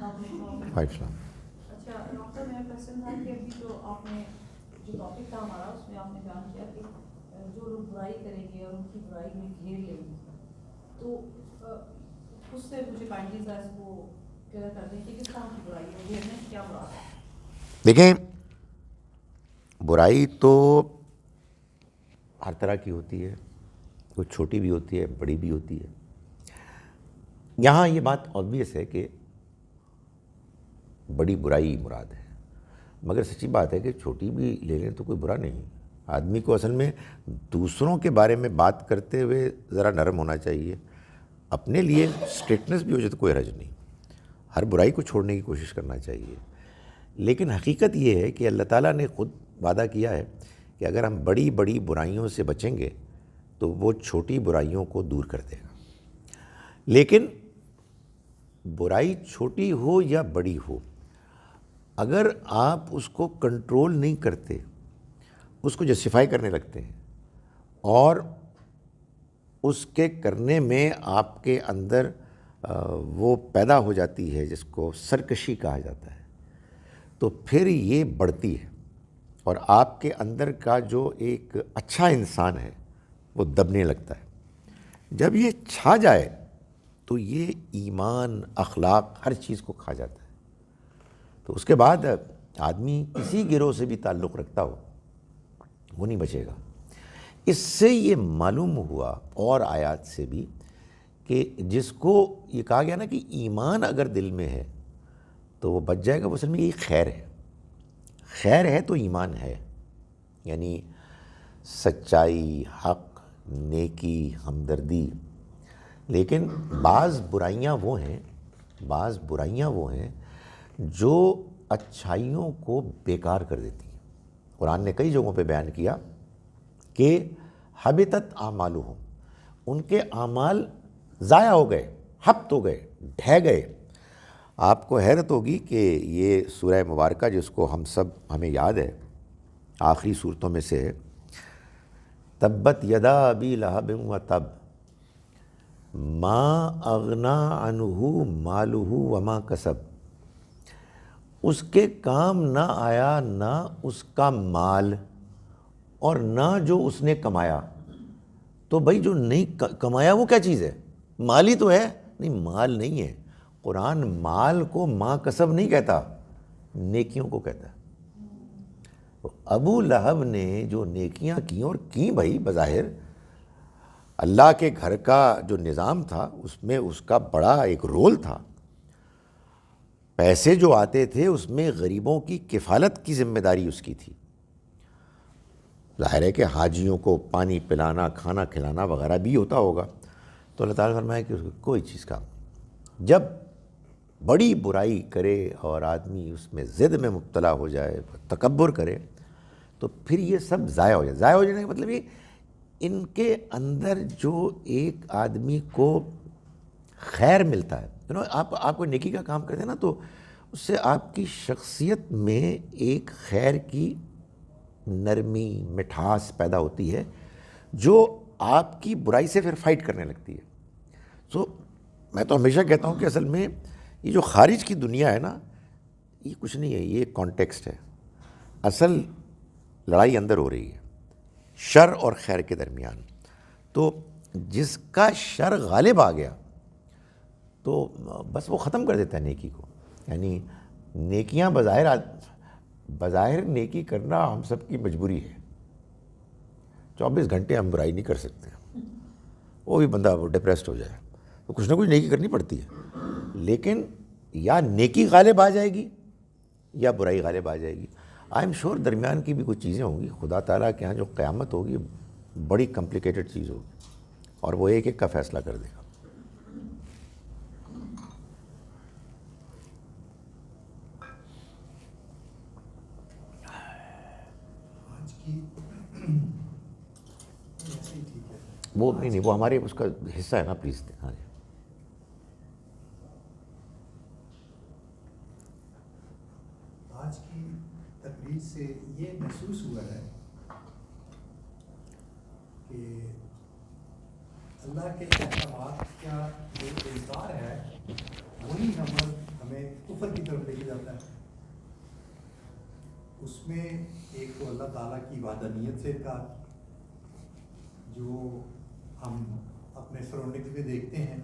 السلام. اچھا ڈاکٹر میرا کوشچن تھا کہ ابھی آپ نے جو ٹاپک تھا ہمارا اس میں آپ نے بیان کیا کہ جو لوگ برائی کریں گے اور ان کی برائی میں گھیر لیں گے تو اس سے مجھے کائنڈلی ذرا وہ کلیئر کر دیں کہ کس طرح کی برائی ہے گھیرنے سے کیا مراد ہے. دیکھیں برائی تو ہر طرح کی ہوتی ہے, کوئی چھوٹی بھی ہوتی ہے بڑی بھی ہوتی ہے. یہاں یہ بات آبویس ہے کہ بڑی برائی مراد ہے, مگر سچی بات ہے کہ چھوٹی بھی لے لیں تو کوئی برا نہیں. آدمی کو اصل میں دوسروں کے بارے میں بات کرتے ہوئے ذرا نرم ہونا چاہیے, اپنے لیے اسٹریٹنس بھی ہو جائے تو کوئی حرج نہیں, ہر برائی کو چھوڑنے کی کوشش کرنا چاہیے. لیکن حقیقت یہ ہے کہ اللہ تعالیٰ نے خود وعدہ کیا ہے کہ اگر ہم بڑی بڑی برائیوں سے بچیں گے تو وہ چھوٹی برائیوں کو دور کر دے گا. لیکن برائی چھوٹی ہو یا بڑی ہو, اگر آپ اس کو کنٹرول نہیں کرتے, اس کو جسٹیفائی کرنے لگتے ہیں اور اس کے کرنے میں آپ کے اندر وہ پیدا ہو جاتی ہے جس کو سرکشی کہا جاتا ہے, تو پھر یہ بڑھتی ہے اور آپ کے اندر کا جو ایک اچھا انسان ہے وہ دبنے لگتا ہے. جب یہ چھا جائے تو یہ ایمان اخلاق ہر چیز کو کھا جاتا ہے. تو اس کے بعد آدمی کسی گروہ سے بھی تعلق رکھتا ہو وہ نہیں بچے گا. اس سے یہ معلوم ہوا اور آیات سے بھی کہ جس کو یہ کہا گیا نا کہ ایمان اگر دل میں ہے تو وہ بچ جائے گا, وہ اصل میں یہ خیر ہے. خیر ہے تو ایمان ہے, یعنی سچائی, حق, نیکی, ہمدردی. لیکن بعض برائیاں وہ ہیں جو اچھائیوں کو بیکار کر دیتی ہیں. قرآن نے کئی جگہوں پہ بیان کیا کہ حبطت اعمالہم, ان کے اعمال ضائع ہو گئے, حبط ہو گئے, ڈھہ گئے. آپ کو حیرت ہوگی کہ یہ سورہ مبارکہ جس کو ہمیں یاد ہے, آخری صورتوں میں سے ہے, تبت یدا ابی لہب وتب ما اغنا عنہ مالہ وما کسب. اس کے کام نہ آیا نہ اس کا مال اور نہ جو اس نے کمایا. تو بھائی جو نہیں کمایا وہ کیا چیز ہے؟ مال ہی تو ہے. نہیں, مال نہیں ہے. قرآن مال کو ما کسب نہیں کہتا, نیکیوں کو کہتا ہے. ابو لہب نے جو نیکیاں کی اور کی بھائی, بظاہر اللہ کے گھر کا جو نظام تھا اس میں اس کا بڑا ایک رول تھا. پیسے جو آتے تھے اس میں غریبوں کی کفالت کی ذمہ داری اس کی تھی. ظاہر ہے کہ حاجیوں کو پانی پلانا, کھانا کھلانا وغیرہ بھی ہوتا ہوگا. تو اللہ تعالیٰ نے فرمایا کہ اس کو کوئی چیز کا, جب بڑی برائی کرے اور آدمی اس میں ضد میں مبتلا ہو جائے, تکبر کرے, تو پھر یہ سب ضائع ہو جائے. ضائع ہو جانے کا مطلب یہ ان کے اندر جو ایک آدمی کو خیر ملتا ہے, آپ کو نیکی کا کام کرتے ہیں نا تو اس سے آپ کی شخصیت میں ایک خیر کی نرمی, مٹھاس پیدا ہوتی ہے جو آپ کی برائی سے پھر فائٹ کرنے لگتی ہے. سو میں تو ہمیشہ کہتا ہوں کہ اصل میں یہ جو خارج کی دنیا ہے نا, یہ کچھ نہیں ہے, یہ ایک کانٹیکسٹ ہے. اصل لڑائی اندر ہو رہی ہے, شر اور خیر کے درمیان. تو جس کا شر غالب آ گیا تو بس وہ ختم کر دیتا ہے نیکی کو. یعنی نیکیاں بظاہر نیکی کرنا ہم سب کی مجبوری ہے. 24 گھنٹے ہم برائی نہیں کر سکتے, وہ بھی بندہ ڈپریسڈ ہو جائے تو کچھ نہ کچھ نیکی کرنی پڑتی ہے. لیکن یا نیکی غالب آ جائے گی یا برائی غالب آ جائے گی. آئی ایم شور درمیان کی بھی کچھ چیزیں ہوں گی. خدا تعالیٰ کے یہاں جو قیامت ہوگی بڑی کمپلیکیٹڈ چیز ہوگی اور وہ ایک ایک کا فیصلہ کر دے گا. وہ نہیں, وہ ہمارے اس کا حصہ ہے نا, پلیز. ہاں جی. آج کی تقریر سے یہ محسوس ہوا ہے کہ اللہ کے احکامات کا جو انکار ہے وہی ہمیں کفر کی طرف لے کے جاتا ہے. اس میں ایک تو اللہ تعالیٰ کی وحدانیت سے انکار جو ہم اپنے سراؤنڈنگز میں دیکھتے ہیں,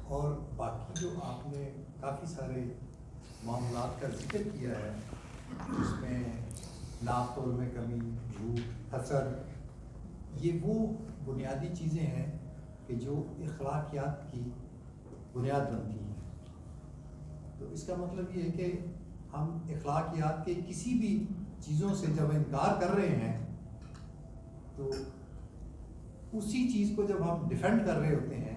اور باقی جو آپ نے کافی سارے معاملات کا ذکر کیا ہے اس میں ناپ تول میں کمی, جھوٹ, حسد, یہ وہ بنیادی چیزیں ہیں کہ جو اخلاقیات کی بنیاد بنتی ہیں. تو اس کا مطلب یہ ہے کہ ہم اخلاقیات کے کسی بھی چیزوں سے جب انکار کر رہے ہیں تو اسی چیز کو جب ہم ڈیفینڈ کر رہے ہوتے ہیں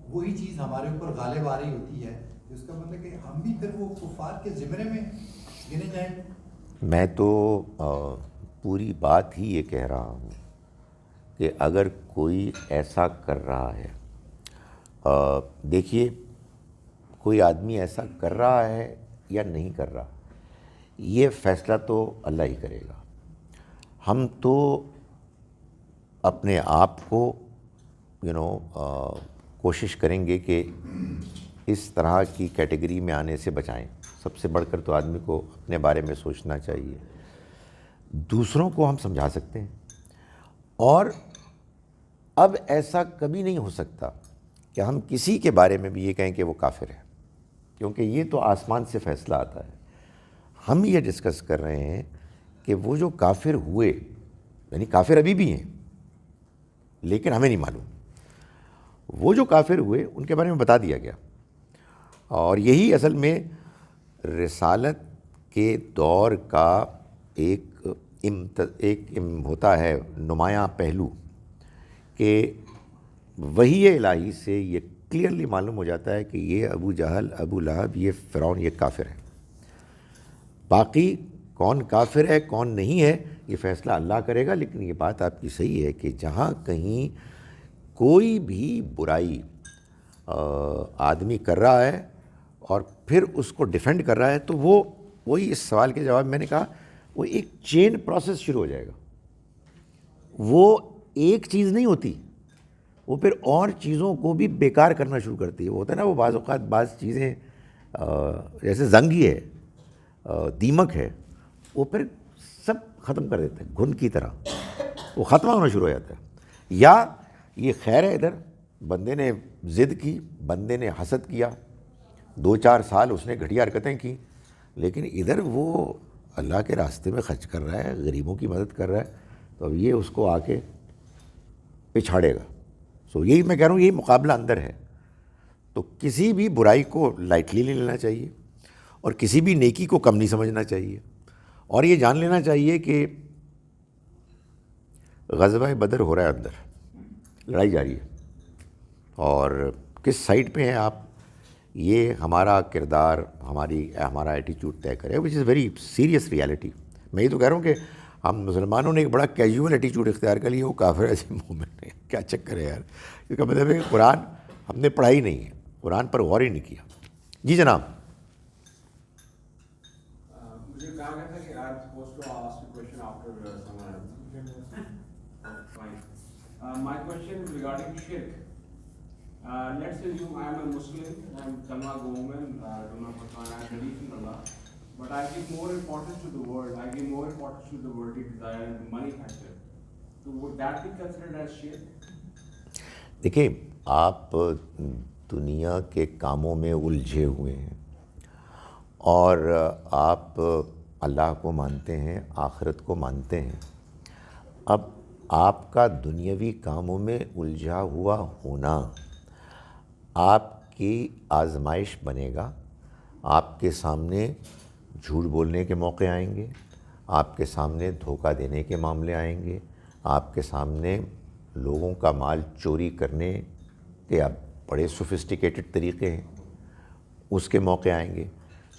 وہی چیز ہمارے اوپر غالب آ رہی ہوتی ہے, جس کا مطلب کہ ہم بھی پھر وہ کفار کے زمرے میں گنے جائیں گے. میں تو پوری بات ہی یہ کہہ رہا ہوں کہ اگر کوئی ایسا کر رہا ہے, دیکھیے کوئی آدمی ایسا کر رہا ہے یا نہیں کر رہا, یہ فیصلہ تو اللہ ہی کرے گا. ہم تو اپنے آپ کو کوشش کریں گے کہ اس طرح کی کیٹیگری میں آنے سے بچائیں. سب سے بڑھ کر تو آدمی کو اپنے بارے میں سوچنا چاہیے. دوسروں کو ہم سمجھا سکتے ہیں, اور اب ایسا کبھی نہیں ہو سکتا کہ ہم کسی کے بارے میں بھی یہ کہیں کہ وہ کافر ہے, کیونکہ یہ تو آسمان سے فیصلہ آتا ہے. ہم یہ ڈسکس کر رہے ہیں کہ وہ جو کافر ہوئے, یعنی کافر ابھی بھی ہیں لیکن ہمیں نہیں معلوم, وہ جو کافر ہوئے ان کے بارے میں بتا دیا گیا. اور یہی اصل میں رسالت کے دور کا ایک ہوتا ہے نمایاں پہلو, کہ وحی الہی سے یہ کلیئرلی معلوم ہو جاتا ہے کہ یہ ابو جہل, ابو لہب, یہ فرعون, یہ کافر ہے. باقی کون کافر ہے کون نہیں ہے یہ فیصلہ اللہ کرے گا. لیکن یہ بات آپ کی صحیح ہے کہ جہاں کہیں کوئی بھی برائی آدمی کر رہا ہے اور پھر اس کو ڈیفینڈ کر رہا ہے تو وہی اس سوال کے جواب میں نے کہا, وہ ایک چین پروسیس شروع ہو جائے گا. وہ ایک چیز نہیں ہوتی, وہ پھر اور چیزوں کو بھی بیکار کرنا شروع کرتی ہے. وہ ہوتا ہے نا, وہ بعض اوقات بعض چیزیں جیسے زنگی ہے, دیمک ہے, وہ پھر سب ختم کر دیتا ہے گھن کی طرح, وہ ختم ہونا شروع ہو جاتا ہے. یا یہ خیر ہے, ادھر بندے نے ضد کی, بندے نے حسد کیا, 2-4 سال اس نے گھٹیا حرکتیں کی, لیکن ادھر وہ اللہ کے راستے میں خرچ کر رہا ہے, غریبوں کی مدد کر رہا ہے, تو اب یہ اس کو آ کے پچھاڑے گا. سو یہی میں کہہ رہا ہوں, یہی مقابلہ اندر ہے. تو کسی بھی برائی کو لائٹلی نہیں لینا چاہیے اور کسی بھی نیکی کو کم نہیں سمجھنا چاہیے, اور یہ جان لینا چاہیے کہ غزوہ بدر ہو رہا ہے, اندر لڑائی جاری ہے, اور کس سائڈ پہ ہیں آپ, یہ ہمارا کردار, ہمارا ایٹیچیوڈ طے کرے, وچ از ویری سیریس ریالٹی. میں یہ تو کہہ رہا ہوں کہ ہم مسلمانوں نے ایک بڑا کیجول ایٹیچیوڈ اختیار کر لیا, وہ کافر ایسے مومن ہے, کیا چکر ہے یار. اس کا مطلب ہے کہ قرآن ہم نے پڑھا ہی نہیں ہے, قرآن پر غور ہی نہیں کیا. جی جناب. مجھے کہا گیا تھا کہ I am supposed to ask a question after someone else. Fine. My question is regarding shirk. Let's assume I am a Muslim, I am Kalma Goman, do not Quran, I believe in Allah, but I give more importance to the world, I give more importance to the worldly desire and the money factor. So would that be considered as shirk? دیکھیں, آپ دنیا کے کاموں میں الجھے ہوئے ہیں اور آپ اللہ کو مانتے ہیں, آخرت کو مانتے ہیں. اب آپ کا دنیاوی کاموں میں الجھا ہوا ہونا آپ کی آزمائش بنے گا. آپ کے سامنے جھوٹ بولنے کے موقع آئیں گے, آپ کے سامنے دھوکہ دینے کے معاملے آئیں گے, آپ کے سامنے لوگوں کا مال چوری کرنے کے اب بڑے سوفسٹیکیٹڈ طریقے ہیں, اس کے موقع آئیں گے.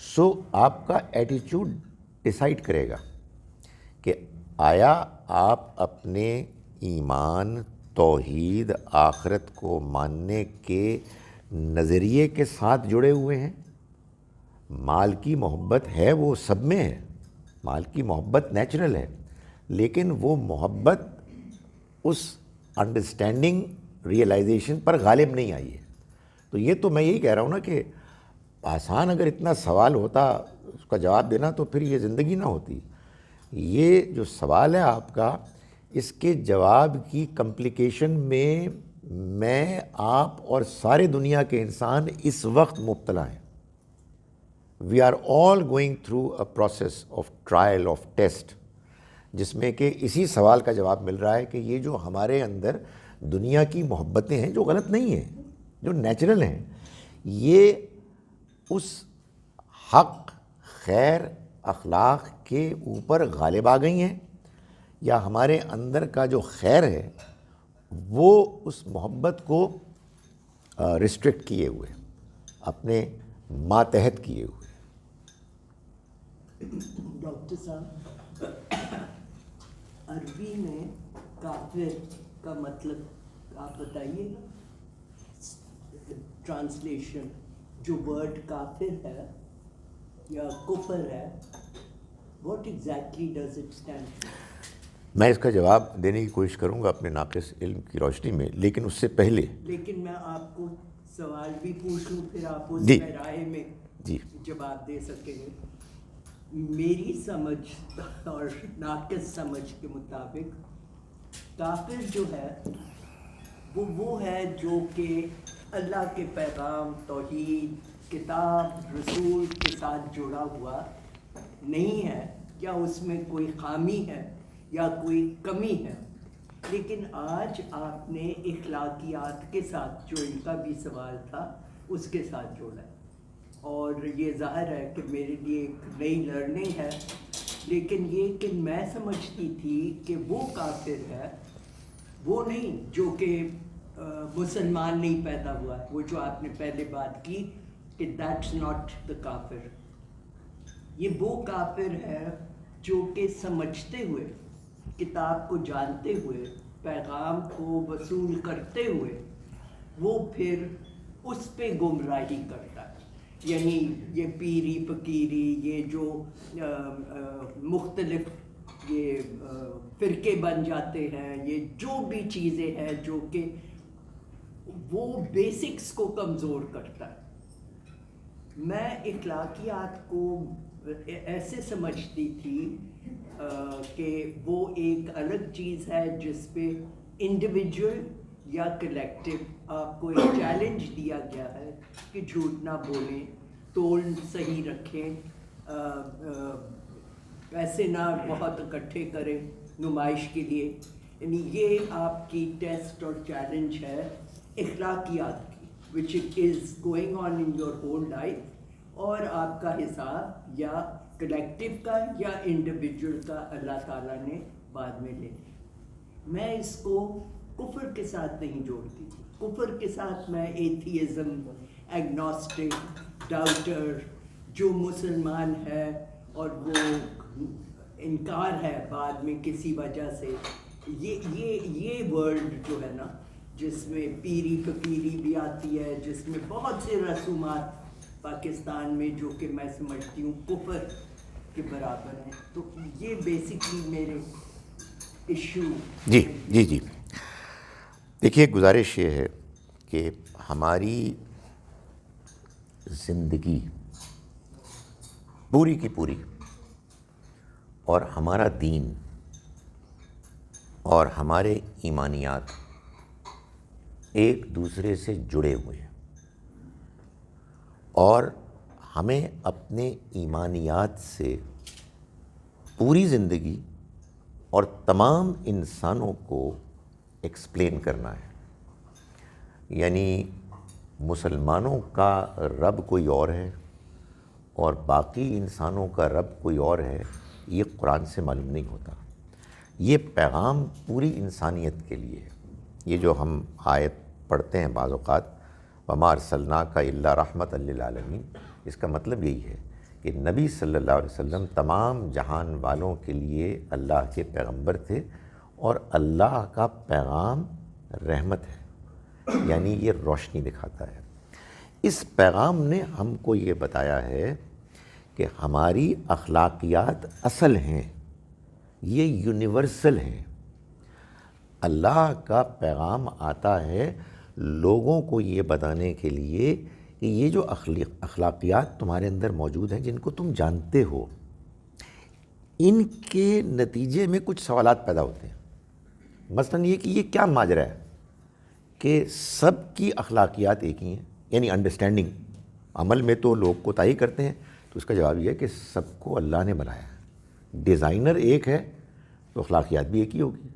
سو آپ کا ایٹیچیوڈ ڈیسائیڈ کرے گا کہ آیا آپ اپنے ایمان, توحید, آخرت کو ماننے کے نظریے کے ساتھ جڑے ہوئے ہیں. مال کی محبت ہے, وہ سب میں ہے, مال کی محبت نیچرل ہے, لیکن وہ محبت اس انڈرسٹینڈنگ ریئلائزیشن پر غالب نہیں آئی ہے. تو یہ تو میں یہی کہہ رہا ہوں نا کہ آسان اگر اتنا سوال ہوتا اس کا جواب دینا تو پھر یہ زندگی نہ ہوتی. یہ جو سوال ہے آپ کا، اس کے جواب کی کمپلیکیشن میں آپ اور سارے دنیا کے انسان اس وقت مبتلا ہیں. We are all going through a process of trial of test, جس میں کہ اسی سوال کا جواب مل رہا ہے کہ یہ جو ہمارے اندر دنیا کی محبتیں ہیں جو غلط نہیں ہیں، جو نیچرل ہیں، یہ اس حق، خیر، اخلاق کے اوپر غالب آ گئی ہیں، یا ہمارے اندر کا جو خیر ہے وہ اس محبت کو ریسٹرکٹ کیے ہوئے، اپنے ماتحت کیے ہوئے. ڈاکٹر صاحب، عربی میں کافر کا مطلب آپ بتائیے گا؟ ٹرانسلیشن جو ورڈ کافر ہے یا کفر ہے، what exactly does it stand? میں اس کا جواب دینے کی کوشش کروں گا اپنے ناقص علم کی روشنی میں، لیکن اس سے پہلے لیکن میں آپ کو سوال بھی پوچھ لوں، پھر آپ اس جی میں رائے میں جی جواب دے سکیں گے. میری سمجھ اور ناقص سمجھ کے مطابق کافر جو ہے وہ ہے جو کہ اللہ کے پیغام، توحید، کتاب، رسول کے ساتھ جڑا ہوا نہیں ہے، یا اس میں کوئی خامی ہے یا کوئی کمی ہے. لیکن آج آپ نے اخلاقیات کے ساتھ، جو ان کا بھی سوال تھا، اس کے ساتھ جوڑا ہے، اور یہ ظاہر ہے کہ میرے لیے ایک نئی لرننگ ہے. لیکن یہ کہ میں سمجھتی تھی کہ وہ کافر ہے، وہ نہیں جو کہ مسلمان نہیں پیدا ہوا ہے. وہ جو آپ نے پہلے بات کی کہ دیٹس ناٹ دا کافر، یہ وہ کافر ہے جو کہ سمجھتے ہوئے، کتاب کو جانتے ہوئے، پیغام کو وصول کرتے ہوئے، وہ پھر اس پہ گمراہی کرتا ہے. یعنی یہ پیری فقیری، یہ جو مختلف یہ فرقے بن جاتے ہیں، یہ جو بھی چیزیں ہیں جو کہ وہ بیسکس کو کمزور کرتا ہے. میں اخلاقیات کو ایسے سمجھتی تھی کہ وہ ایک الگ چیز ہے جس پہ انڈیویجول یا کلیکٹیو آپ کو ایک چیلنج دیا گیا ہے کہ جھوٹ نہ بولیں، تول صحیح رکھیں، پیسے نہ بہت اکٹھے کریں نمائش کے لیے. یعنی یہ آپ کی ٹیسٹ اور چیلنج ہے اخلاقیات کی، which is going on in your whole life, اور آپ کا حساب یا کلیکٹیو کا یا انڈیویجول کا اللہ تعالیٰ نے بعد میں لے لیا. میں اس کو کفر کے ساتھ نہیں جوڑتی تھی. کفر کے ساتھ میں ایتھیزم، ایگنوسٹک، ڈاؤٹر، جو مسلمان ہے اور وہ انکار ہے بعد میں کسی وجہ سے، یہ ورلڈ جو ہے نا، جس میں پیری فقیری بھی آتی ہے، جس میں بہت سے رسومات پاکستان میں جو کہ میں سمجھتی ہوں کفر کے برابر ہیں. تو یہ بیسکلی میرے ایشو. جی جی جی دیکھیے، گزارش یہ ہے کہ ہماری زندگی پوری کی پوری اور ہمارا دین اور ہمارے ایمانیات ایک دوسرے سے جڑے ہوئے ہیں، اور ہمیں اپنے ایمانیات سے پوری زندگی اور تمام انسانوں کو ایکسپلین کرنا ہے. یعنی مسلمانوں کا رب کوئی اور ہے اور باقی انسانوں کا رب کوئی اور ہے، یہ قرآن سے معلوم نہیں ہوتا. یہ پیغام پوری انسانیت کے لیے ہے. یہ جو ہم آیت پڑھتے ہیں بعض اوقات، وَمَا أَرْسَلْنَاكَ إِلَّا رَحْمَةً لِّلْعَالَمِينَ، اس کا مطلب یہی ہے کہ نبی صلی اللہ علیہ وسلم تمام جہان والوں کے لیے اللہ کے پیغمبر تھے، اور اللہ کا پیغام رحمت ہے، یعنی یہ روشنی دکھاتا ہے. اس پیغام نے ہم کو یہ بتایا ہے کہ ہماری اخلاقیات اصل ہیں، یہ یونیورسل ہیں. اللہ کا پیغام آتا ہے لوگوں کو یہ بتانے کے لیے کہ یہ جو اخلاقیات تمہارے اندر موجود ہیں جن کو تم جانتے ہو، ان کے نتیجے میں کچھ سوالات پیدا ہوتے ہیں. مثلاً یہ کہ یہ کیا ماجرا ہے کہ سب کی اخلاقیات ایک ہی ہیں، یعنی انڈرسٹینڈنگ. عمل میں تو لوگ کوتاہی کرتے ہیں، تو اس کا جواب یہ ہے کہ سب کو اللہ نے بنایا ہے. ڈیزائنر ایک ہے تو اخلاقیات بھی ایک ہی ہوگی.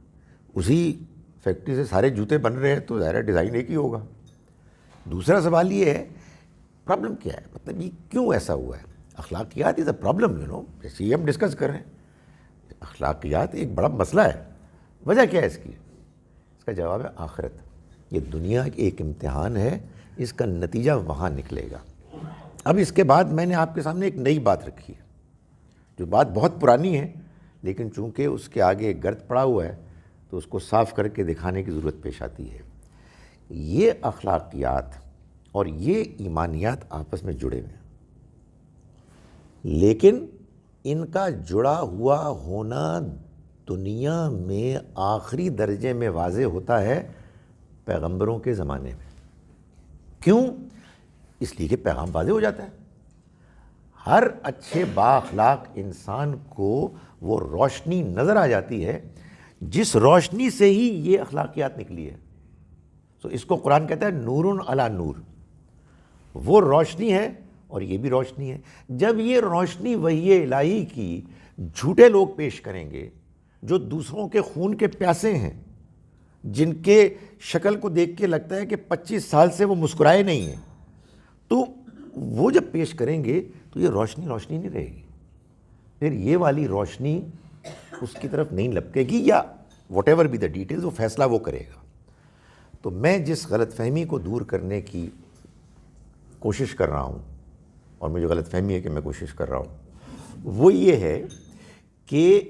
اسی فیکٹری سے سارے جوتے بن رہے ہیں تو ظاہر ڈیزائن ایک ہی ہوگا. دوسرا سوال یہ ہے پرابلم کیا ہے، مطلب یہ کیوں ایسا ہوا ہے. اخلاقیات از اے پرابلم، جیسے یہ ہم ڈسکس کر رہے ہیں. اخلاقیات ایک بڑا مسئلہ ہے. وجہ کیا ہے اس کی؟ اس کا جواب ہے آخرت. یہ دنیا ایک امتحان ہے، اس کا نتیجہ وہاں نکلے گا. اب اس کے بعد میں نے آپ کے سامنے ایک نئی بات رکھی ہے، جو بات بہت پرانی ہے، لیکن چونکہ اس کے آگے ایک گرد پڑا ہوا ہے تو اس کو صاف کر کے دکھانے کی ضرورت پیش آتی ہے. یہ اخلاقیات اور یہ ایمانیات آپس میں جڑے ہوئے ہیں، لیکن ان کا جڑا ہوا ہونا دنیا میں آخری درجے میں واضح ہوتا ہے پیغمبروں کے زمانے میں. کیوں؟ اس لیے کہ پیغام واضح ہو جاتا ہے. ہر اچھے بااخلاق انسان کو وہ روشنی نظر آ جاتی ہے جس روشنی سے ہی یہ اخلاقیات نکلی ہے. تو اس کو قرآن کہتا ہے نور علی نور. وہ روشنی ہے اور یہ بھی روشنی ہے. جب یہ روشنی وحی الہی کی جھوٹے لوگ پیش کریں گے جو دوسروں کے خون کے پیاسے ہیں، جن کے شکل کو دیکھ کے لگتا ہے کہ 25 سال سے وہ مسکرائے نہیں ہیں، تو وہ جب پیش کریں گے تو یہ روشنی نہیں رہے گی. پھر یہ والی روشنی اس کی طرف نہیں لپکے گی، یا whatever be the details, وہ فیصلہ وہ کرے گا. تو میں جس غلط فہمی کو دور کرنے کی کوشش کر رہا ہوں، اور مجھے غلط فہمی ہے کہ میں کوشش کر رہا ہوں، وہ یہ ہے کہ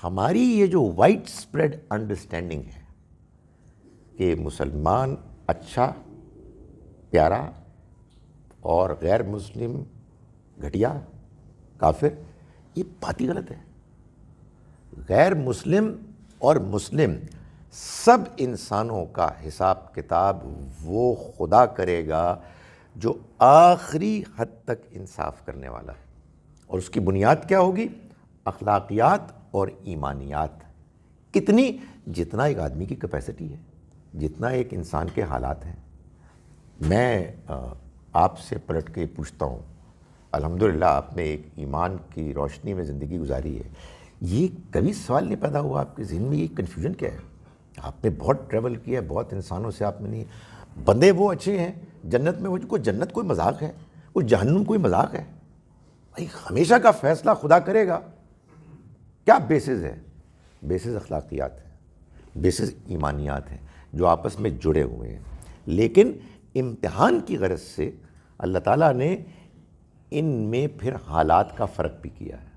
ہماری یہ جو وائڈ اسپریڈ انڈرسٹینڈنگ ہے کہ مسلمان اچھا، پیارا، اور غیر مسلم گھٹیا، کافر، یہ بات ہی غلط ہے. غیر مسلم اور مسلم سب انسانوں کا حساب کتاب وہ خدا کرے گا جو آخری حد تک انصاف کرنے والا ہے. اور اس کی بنیاد کیا ہوگی؟ اخلاقیات اور ایمانیات. کتنی؟ جتنا ایک آدمی کی کیپیسٹی ہے، جتنا ایک انسان کے حالات ہیں. میں آپ سے پلٹ کے پوچھتا ہوں، الحمدللہ آپ نے ایک ایمان کی روشنی میں زندگی گزاری ہے، یہ کبھی سوال نہیں پیدا ہوا آپ کے ذہن میں یہ کنفیوژن کیا ہے؟ آپ نے بہت ٹریول کیا ہے، بہت انسانوں سے آپ نے نہیں، بندے وہ اچھے ہیں جنت میں، وہ کوئی جنت کوئی مذاق ہے، کوئی جہنم کوئی مذاق ہے؟ بھائی ہمیشہ کا فیصلہ خدا کرے گا. کیا بیسز ہے؟ بیسز اخلاقیات ہیں، بیسز ایمانیات ہیں جو آپس میں جڑے ہوئے ہیں. لیکن امتحان کی غرض سے اللہ تعالیٰ نے ان میں پھر حالات کا فرق بھی کیا ہے.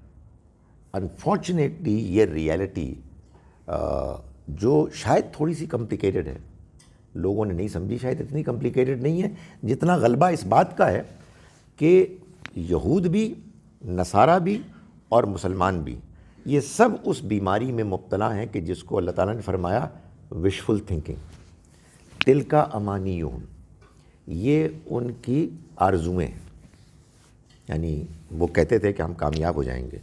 انفارچونیٹلی یہ ریئلٹی جو شاید تھوڑی سی کمپلیکیٹڈ ہے، لوگوں نے نہیں سمجھی، شاید اتنی کمپلیکیٹڈ نہیں ہے جتنا غلبہ اس بات کا ہے کہ یہود بھی، نصارہ بھی اور مسلمان بھی، یہ سب اس بیماری میں مبتلا ہیں کہ جس کو اللہ تعالیٰ نے فرمایا وشفل تھنکنگ. تلک امانیہم، یہ ان کی آرزویں ہیں. یعنی وہ کہتے تھے کہ ہم کامیاب ہو جائیں گے،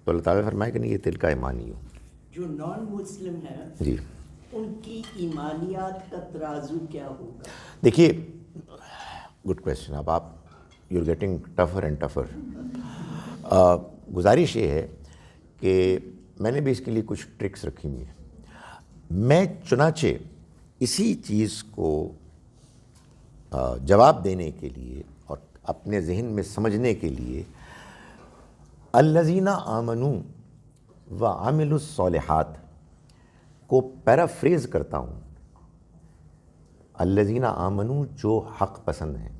تو اللہ تعالیٰ نے فرمایا کہ نہیں، یہ تلک امانیہم. جو نان مسلم ہیں جی، ان کی ایمانیات کا ترازو کیا ہوگا؟ دیکھیے، گڈ کویسچن. اب آپ you are getting tougher and tougher. گزارش یہ ہے کہ میں نے بھی اس کے لیے کچھ ٹرکس رکھی ہوئی ہیں. میں چنانچہ اسی چیز کو جواب دینے کے لیے اور اپنے ذہن میں سمجھنے کے لیے الذین آمنوا وعملوا الصالحات کو پیرافریز کرتا ہوں. الذین آمنوا جو حق پسند ہیں،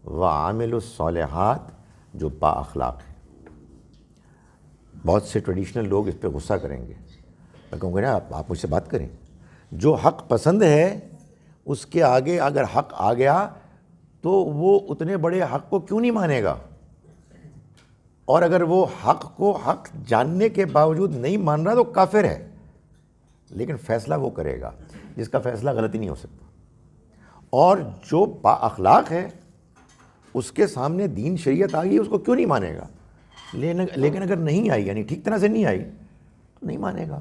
وعملوا الصالحات جو با اخلاق ہیں. بہت سے ٹریڈیشنل لوگ اس پہ غصہ کریں گے. میں کہوں گا نا آپ مجھ سے بات کریں. جو حق پسند ہے اس کے آگے اگر حق آ گیا تو وہ اتنے بڑے حق کو کیوں نہیں مانے گا؟ اور اگر وہ حق کو حق جاننے کے باوجود نہیں مان رہا تو کافر ہے. لیکن فیصلہ وہ کرے گا جس کا فیصلہ غلطی نہیں ہو سکتا. اور جو با اخلاق ہے اس کے سامنے دین شریعت آ گئی، اس کو کیوں نہیں مانے گا؟ لیکن اگر نہیں آئی، یعنی ٹھیک طرح سے نہیں آئی، تو نہیں مانے گا،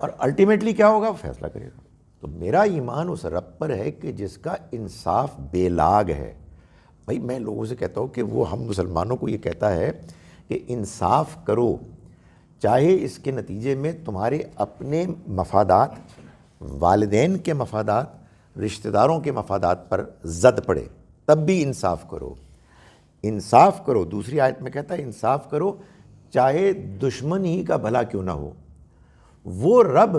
اور الٹیمیٹلی کیا ہوگا؟ وہ فیصلہ کرے گا۔ تو میرا ایمان اس رب پر ہے کہ جس کا انصاف بے لاگ ہے۔ بھائی میں لوگوں سے کہتا ہوں کہ وہ ہم مسلمانوں کو یہ کہتا ہے کہ انصاف کرو، چاہے اس کے نتیجے میں تمہارے اپنے مفادات، والدین کے مفادات، رشتہ داروں کے مفادات پر زد پڑے، تب بھی انصاف کرو۔ انصاف کرو، دوسری آیت میں کہتا ہے انصاف کرو چاہے دشمن ہی کا بھلا کیوں نہ ہو۔ وہ رب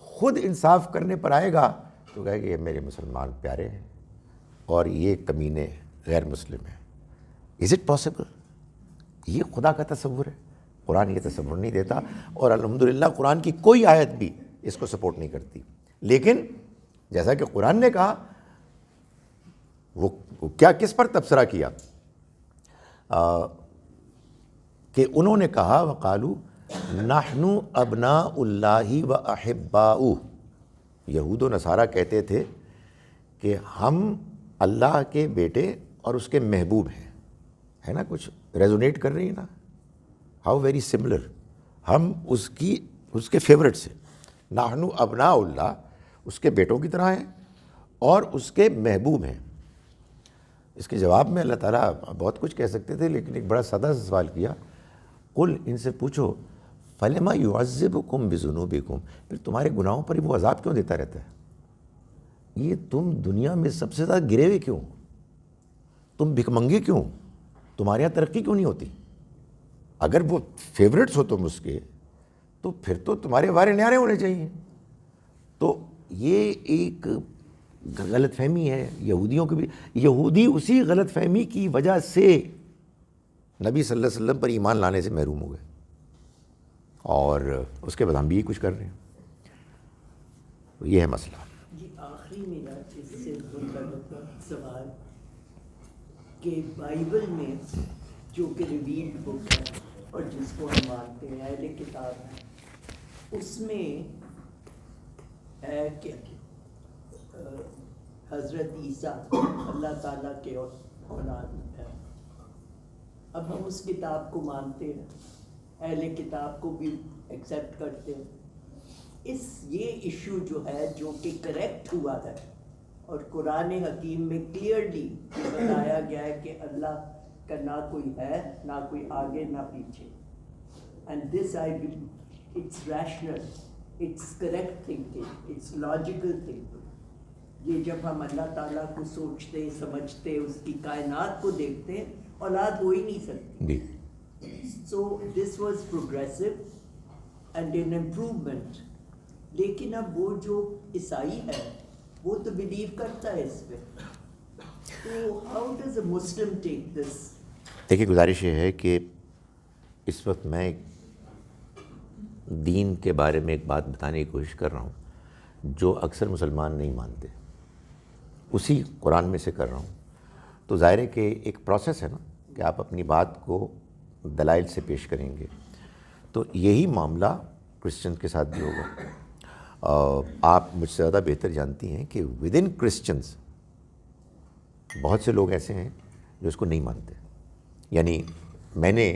خود انصاف کرنے پر آئے گا تو کہے کہ یہ میرے مسلمان پیارے ہیں اور یہ کمینے غیر مسلم ہیں۔ Is it possible? یہ خدا کا تصور ہے، قرآن یہ تصور نہیں دیتا، اور الحمدللہ قرآن کی کوئی آیت بھی اس کو سپورٹ نہیں کرتی۔ لیکن جیسا کہ قرآن نے کہا، وہ کیا کس پر تبصرہ کیا کہ انہوں نے کہا وقالوا نحن ابناء اللہ و احباؤہ، یہود و نصارہ کہتے تھے کہ ہم اللہ کے بیٹے اور اس کے محبوب ہیں، ہے نا؟ کچھ ریزونیٹ کر رہی ہے نا؟ ہاؤ ویری سملر، ہم اس کے فیورٹ سے، نحن ابناء اللہ، اس کے بیٹوں کی طرح ہیں اور اس کے محبوب ہیں۔ اس کے جواب میں اللہ تعالیٰ بہت کچھ کہہ سکتے تھے، لیکن ایک بڑا سادہ سا سوال کیا، قل، ان سے پوچھو، فلما یعذبکم بذنوبکم، پھر تمہارے گناہوں پر وہ عذاب کیوں دیتا رہتا ہے؟ یہ تم دنیا میں سب سے زیادہ گرے ہوئے کیوں؟ تم بھک منگے کیوں؟ تمہارے یہاں ترقی کیوں نہیں ہوتی؟ اگر وہ فیورٹس ہو تم اس کے، تو پھر تو تمہارے وارے نیارے ہونے چاہیے۔ تو یہ ایک غلط فہمی ہے یہودیوں کی بھی۔ یہودی اسی غلط فہمی کی وجہ سے نبی صلی اللہ علیہ وسلم پر ایمان لانے سے محروم ہو گئے، اور اس کے بعد ہم بھی کچھ کر رہے ہیں۔ تو یہ ہے مسئلہ۔ جی آخری میرا اس سے متعلق سوال کہ بائبل میں جو کہ ریویلڈ بک ہے اور جس کو ہم مانتے ہیں، اہل کتاب ہے، اس میں ہے کہ حضرت عیسیٰ اللہ تعالیٰ کے اولاد ہے۔ اب ہم اس کتاب کو مانتے ہیں، اہل کتاب کو بھی ایکسیپٹ کرتے ہیں۔ یہ ایشو جو ہے، جو کہ کریکٹ ہوا ہے اور قرآن حکیم میں کلیئرلی بتایا گیا ہے کہ اللہ کا نہ کوئی ہے، نہ کوئی آگے نہ پیچھے، and this I believe it's rational, it's correct thinking, it's logical thinking. یہ جب ہم اللہ تعالیٰ کو سوچتے، سمجھتے، اس کی کائنات کو دیکھتے، اولاد ہو ہی نہیں سکتی۔ So this was progressive and an improvement. لیکن اب وہ جو عیسائی ہے وہ تو بلیو کرتا ہے اس پہ، تو ہاؤ ڈز اے مسلم ٹیک دس؟ دیکھیے گزارش یہ ہے کہ اس وقت میں دین کے بارے میں ایک بات بتانے کی کوشش کر رہا ہوں جو اکثر مسلمان نہیں مانتے، اسی قرآن میں سے کر رہا ہوں۔ تو ظاہر ہے کہ ایک پروسیس ہے نا کہ آپ اپنی بات کو دلائل سے پیش کریں گے، تو یہی معاملہ کرسچن کے ساتھ بھی ہوگا۔ آپ مجھ سے زیادہ بہتر جانتی ہیں کہ ود ان کرسچنز بہت سے لوگ ایسے ہیں جو اس کو نہیں مانتے۔ یعنی میں نے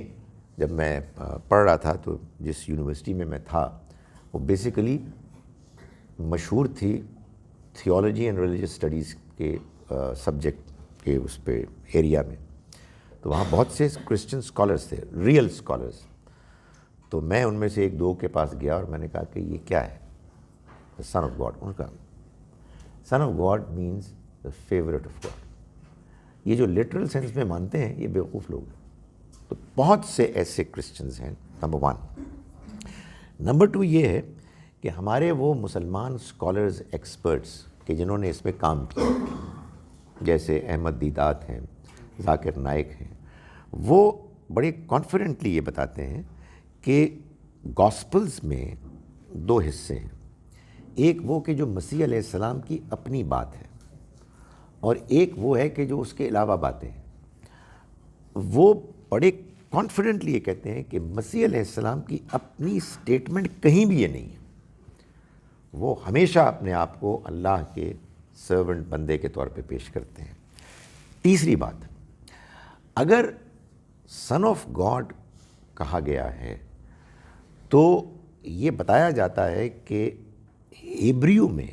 جب میں پڑھ رہا تھا تو جس یونیورسٹی میں میں تھا وہ بیسیکلی مشہور تھی تھیولوجی اینڈ ریلیجس اسٹڈیز کے سبجیکٹ کے اس پہ ایریا میں، تو وہاں بہت سے کرسچن اسکالرس تھے، ریئل اسکالرس۔ تو میں ان میں سے ایک دو کے پاس گیا اور میں نے کہا کہ یہ کیا ہے؟ سن آف گاڈ۔ ان کا son of God means the favourite of God. یہ جو لٹرل سینس میں مانتے ہیں یہ بیوقوف لوگ ہیں۔ تو بہت سے ایسے کرسچنز ہیں، نمبر 1۔ نمبر 2 یہ ہے کہ ہمارے وہ مسلمان اسکالرز، ایکسپرٹس کہ جنہوں نے اس میں کام کیا، جیسے احمد دیدات ہیں، ذاکر نائک ہیں، وہ بڑے کانفیڈنٹلی یہ بتاتے ہیں کہ گاسپلز میں 2 حصے ہیں، ایک وہ کہ جو مسیح علیہ السلام کی اپنی بات ہے، اور ایک وہ ہے کہ جو اس کے علاوہ باتیں ہیں۔ وہ بڑے کانفیڈنٹلی یہ کہتے ہیں کہ مسیح علیہ السلام کی اپنی سٹیٹمنٹ کہیں بھی یہ نہیں ہے، وہ ہمیشہ اپنے آپ کو اللہ کے سرونٹ بندے کے طور پہ پیش کرتے ہیں. تیسری بات, اگر سن آف گاڈ کہا گیا ہے تو یہ بتایا جاتا ہے کہ ہیبریو میں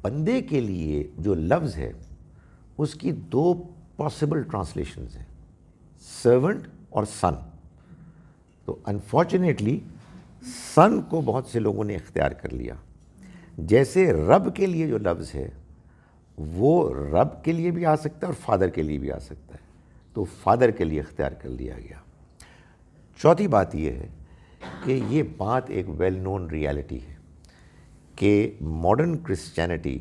بندے کے لیے جو لفظ ہے اس کی 2 پاسبل ٹرانسلیشنز ہیں, سرونٹ اور سن. تو انفارچونیٹلی سن کو بہت سے لوگوں نے اختیار کر لیا, جیسے رب کے لیے جو لفظ ہے وہ رب کے لیے بھی آ سکتا ہے اور فادر کے لیے بھی آ سکتا ہے, تو فادر کے لیے اختیار کر لیا گیا. چوتھی بات یہ ہے کہ یہ بات ایک ویل نون ریالٹی ہے کہ ماڈرن کرسچینٹی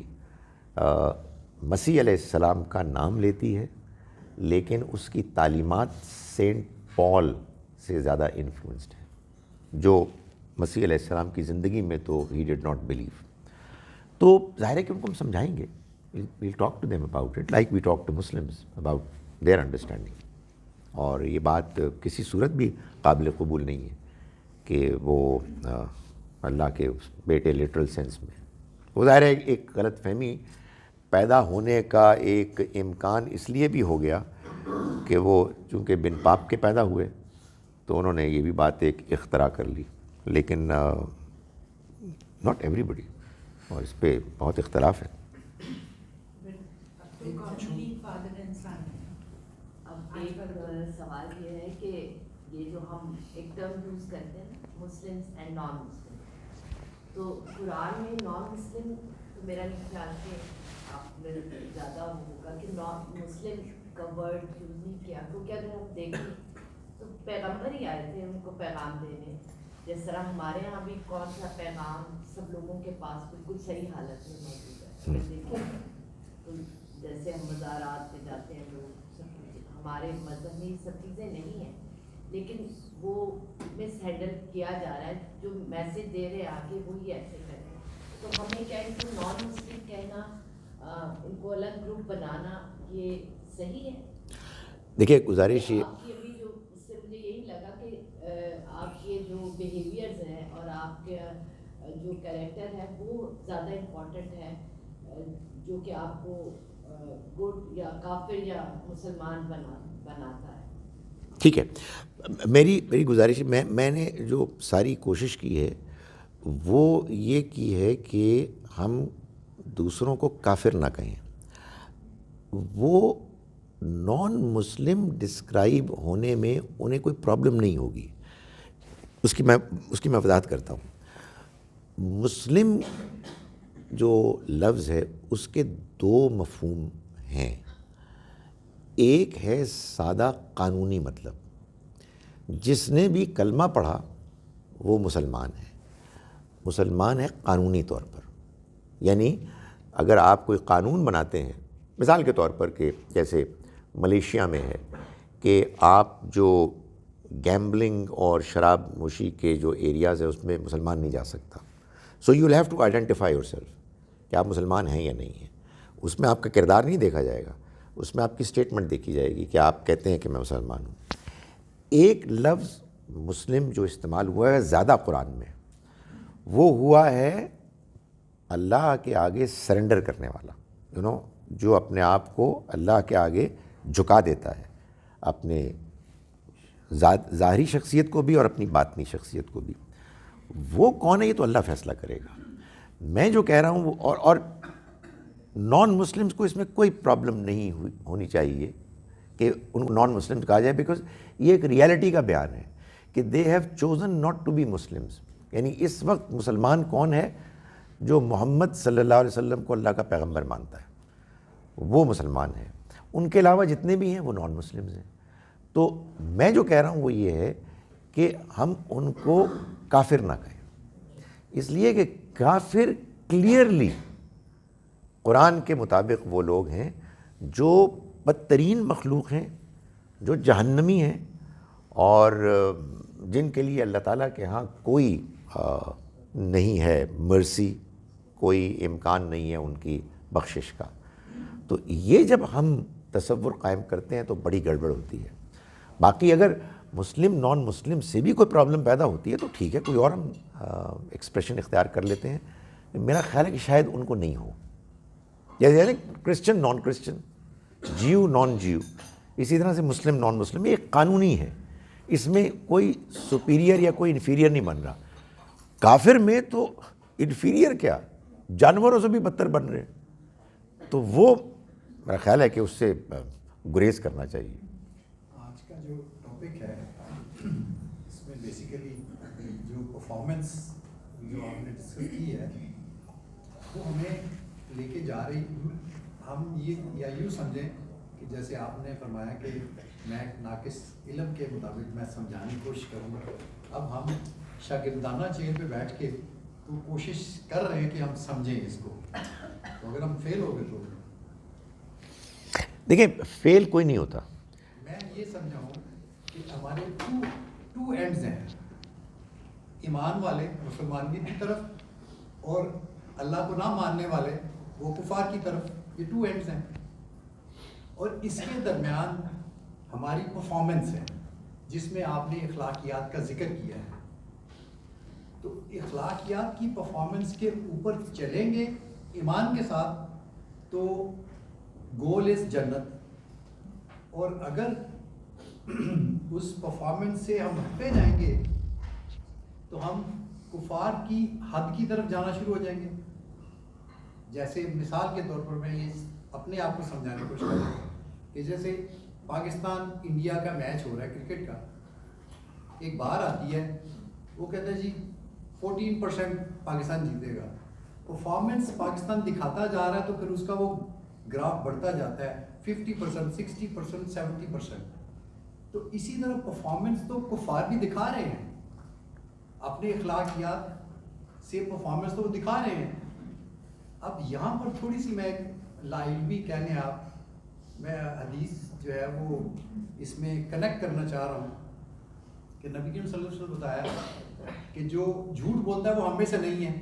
مسیح علیہ السلام کا نام لیتی ہے, لیکن اس کی تعلیمات سینٹ پال سے زیادہ انفلوئنسڈ ہے, جو مسیح علیہ السلام کی زندگی میں تو ہی ڈڈ ناٹ بلیو. تو ظاہر ہے کہ ان کو ہم سمجھائیں گے, we'll talk to them about it like we talk to Muslims about their understanding. اور یہ بات کسی صورت بھی قابل قبول نہیں ہے کہ وہ اللہ کے بیٹے لٹرل سینس میں. وہ ظاہر ہے ایک غلط فہمی پیدا ہونے کا ایک امکان اس لیے بھی ہو گیا کہ وہ چونکہ بن پاپ کے پیدا ہوئے تو انہوں نے یہ بھی بات ایک اختراع کر لی, لیکن ناٹ ایوری بڈی, اور اس پہ بہت اختلاف ہے. اب ایک سوال یہ ہے کہ یہ جو ہم ایک ٹرم یوز کرتے ہیں مسلمس اینڈ نان مسلم, تو قرآن میں نان مسلم تو میرا نہیں خیال کہ آپ میں زیادہ ہوگا کہ نان مسلم کا ورڈ یوز نہیں کیا, کیونکہ اگر ہم دیکھیں تو پیغمبر ہی آئے تھے ان کو پیغام دینے. جس طرح ہمارے یہاں بھی کون سا پیغام سب لوگوں کے پاس بالکل صحیح حالت میں موجود ہے. دیکھیں تو جیسے ہم مزارات پہ جاتے ہیں لوگ, ہمارے مذہب میں یہ سب چیزیں نہیں ہیں, لیکن وہ مس ہینڈل کیا جا رہا ہے. جو میسج دے رہے آگے وہی ایسے کر رہے ہیں. تو ہمیں کیا ان کو نان مسلم کہنا, ان کو الگ گروپ بنانا, یہ صحیح ہے؟ دیکھیے گزارش یہ آپ کی ابھی جو اس سے مجھے یہی لگا کہ آپ کے جو بیہیویئرز ہیں اور آپ کے جو کریکٹر ہے وہ زیادہ امپورٹنٹ ہے جو کہ آپ کو گڈ یا کافر یا مسلمان بناتا ہے. ٹھیک ہے, میری گزارش میں نے جو ساری کوشش کی ہے وہ یہ کی ہے کہ ہم دوسروں کو کافر نہ کہیں. وہ نان مسلم ڈسکرائب ہونے میں انہیں کوئی پرابلم نہیں ہوگی. اس کی میں وضاحت کرتا ہوں. مسلم جو لفظ ہے اس کے 2 مفہوم ہیں. ایک ہے سادہ قانونی مطلب, جس نے بھی کلمہ پڑھا وہ مسلمان ہے. مسلمان ہے قانونی طور پر, یعنی اگر آپ کوئی قانون بناتے ہیں, مثال کے طور پر کہ جیسے ملیشیا میں ہے کہ آپ جو گیمبلنگ اور شراب نوشی کے جو ایریاز ہے اس میں مسلمان نہیں جا سکتا. So you will have to identify yourself کہ آپ مسلمان ہیں یا نہیں ہیں. اس میں آپ کا کردار نہیں دیکھا جائے گا, اس میں آپ کی اسٹیٹمنٹ دیکھی جائے گی کہ آپ کہتے ہیں کہ میں مسلمان ہوں. ایک لفظ مسلم جو استعمال ہوا ہے زیادہ قرآن میں, وہ ہوا ہے اللہ کے آگے سرنڈر کرنے والا, جو اپنے آپ کو اللہ کے آگے جھکا دیتا ہے, اپنے ظاہری شخصیت کو بھی اور اپنی باطنی شخصیت کو بھی. وہ کون ہے یہ تو اللہ فیصلہ کرے گا. میں جو کہہ رہا ہوں وہ اور نان مسلمس کو اس میں کوئی پرابلم نہیں ہونی چاہیے کہ ان کو نان مسلمس کہا جائے, بیکاز یہ ایک ریالٹی کا بیان ہے کہ they have chosen not to be Muslims. یعنی اس وقت مسلمان کون ہے؟ جو محمد صلی اللہ علیہ وسلم کو اللہ کا پیغمبر مانتا ہے وہ مسلمان ہے. ان کے علاوہ جتنے بھی ہیں وہ نان مسلمز ہیں. تو میں جو کہہ رہا ہوں وہ یہ ہے کہ ہم ان کو کافر نہ کہیں, اس لیے کہ کافر کلیئرلی قرآن کے مطابق وہ لوگ ہیں جو بدترین مخلوق ہیں, جو جہنمی ہیں, اور جن کے لیے اللہ تعالیٰ کے ہاں کوئی نہیں ہے مرسی, کوئی امکان نہیں ہے ان کی بخشش کا. تو یہ جب ہم تصور قائم کرتے ہیں تو بڑی گڑبڑ ہوتی ہے. باقی اگر مسلم نان مسلم سے بھی کوئی پرابلم پیدا ہوتی ہے تو ٹھیک ہے, کوئی اور ہم ایکسپریشن اختیار کر لیتے ہیں. میرا خیال ہے کہ شاید ان کو نہیں ہو. یعنی کرسچن نان کرسچن، جیو نان جیو، اسی طرح سے مسلم نان مسلم، یہ ایک قانونی ہے، اس میں کوئی سپیریئر یا کوئی انفیریئر نہیں بن رہا. کافر میں تو انفیریئر کیا، جانوروں سے بھی بدتر بن رہے ہیں. تو وہ میرا خیال ہے کہ اس سے گریز کرنا چاہیے. آج کا جو ٹاپک ہے اس میں بیسیکلی جو پرفارمنس جو آپ نے ڈسکس کی ہے وہ ہمیں لے کے جا رہی، ہم یہ یا یوں سمجھیں کہ جیسے آپ نے فرمایا کہ میں ناقص علم کے مطابق میں سمجھانے کی کوشش کروں گا. اب ہم شاگردانہ چیئر پہ بیٹھ کے تو کوشش کر رہے ہیں کہ ہم سمجھیں اس کو، تو اگر ہم فیل ہو گئے تو دیکھیں فیل کوئی نہیں ہوتا. میں یہ سمجھا ہوں کہ ہمارے ٹو اینڈز ہیں، ایمان والے مسلمانگی کی طرف اور اللہ کو نہ ماننے والے وہ کفار کی طرف، یہ ٹو اینڈز ہیں. اور اس کے درمیان ہماری پرفارمنس ہے جس میں آپ نے اخلاقیات کا ذکر کیا ہے. تو اخلاقیات کی پرفارمنس کے اوپر چلیں گے ایمان کے ساتھ تو گول از جنت، اور اگر اس پرفارمنس سے ہم ہٹے جائیں گے تو ہم کفار کی حد کی طرف جانا شروع ہو جائیں گے. جیسے مثال کے طور پر میں یہ اپنے آپ کو سمجھانے کی کوشش کر رہا ہوں کہ جیسے پاکستان انڈیا کا میچ ہو رہا ہے کرکٹ کا، ایک باہر آتی ہے وہ کہتا ہے جی 14% پاکستان جیتے گا. پرفارمنس پاکستان دکھاتا جا رہا ہے تو پھر اس کا وہ گراف بڑھتا جاتا ہے 50%، 60%، 70%. تو اسی طرح پرفارمنس تو کفار بھی دکھا رہے ہیں، اپنے اخلاقیات سے پرفارمنس تو وہ دکھا رہے ہیں. اب یہاں پر تھوڑی سی میں لاعلمی کہہ لیں آپ، میں حدیث جو ہے وہ اس میں کنیکٹ کرنا چاہ رہا ہوں کہ نبی کریم صلی اللہ علیہ وسلم نے بتایا کہ جو جھوٹ بولتا ہے وہ ہم میں سے نہیں ہے،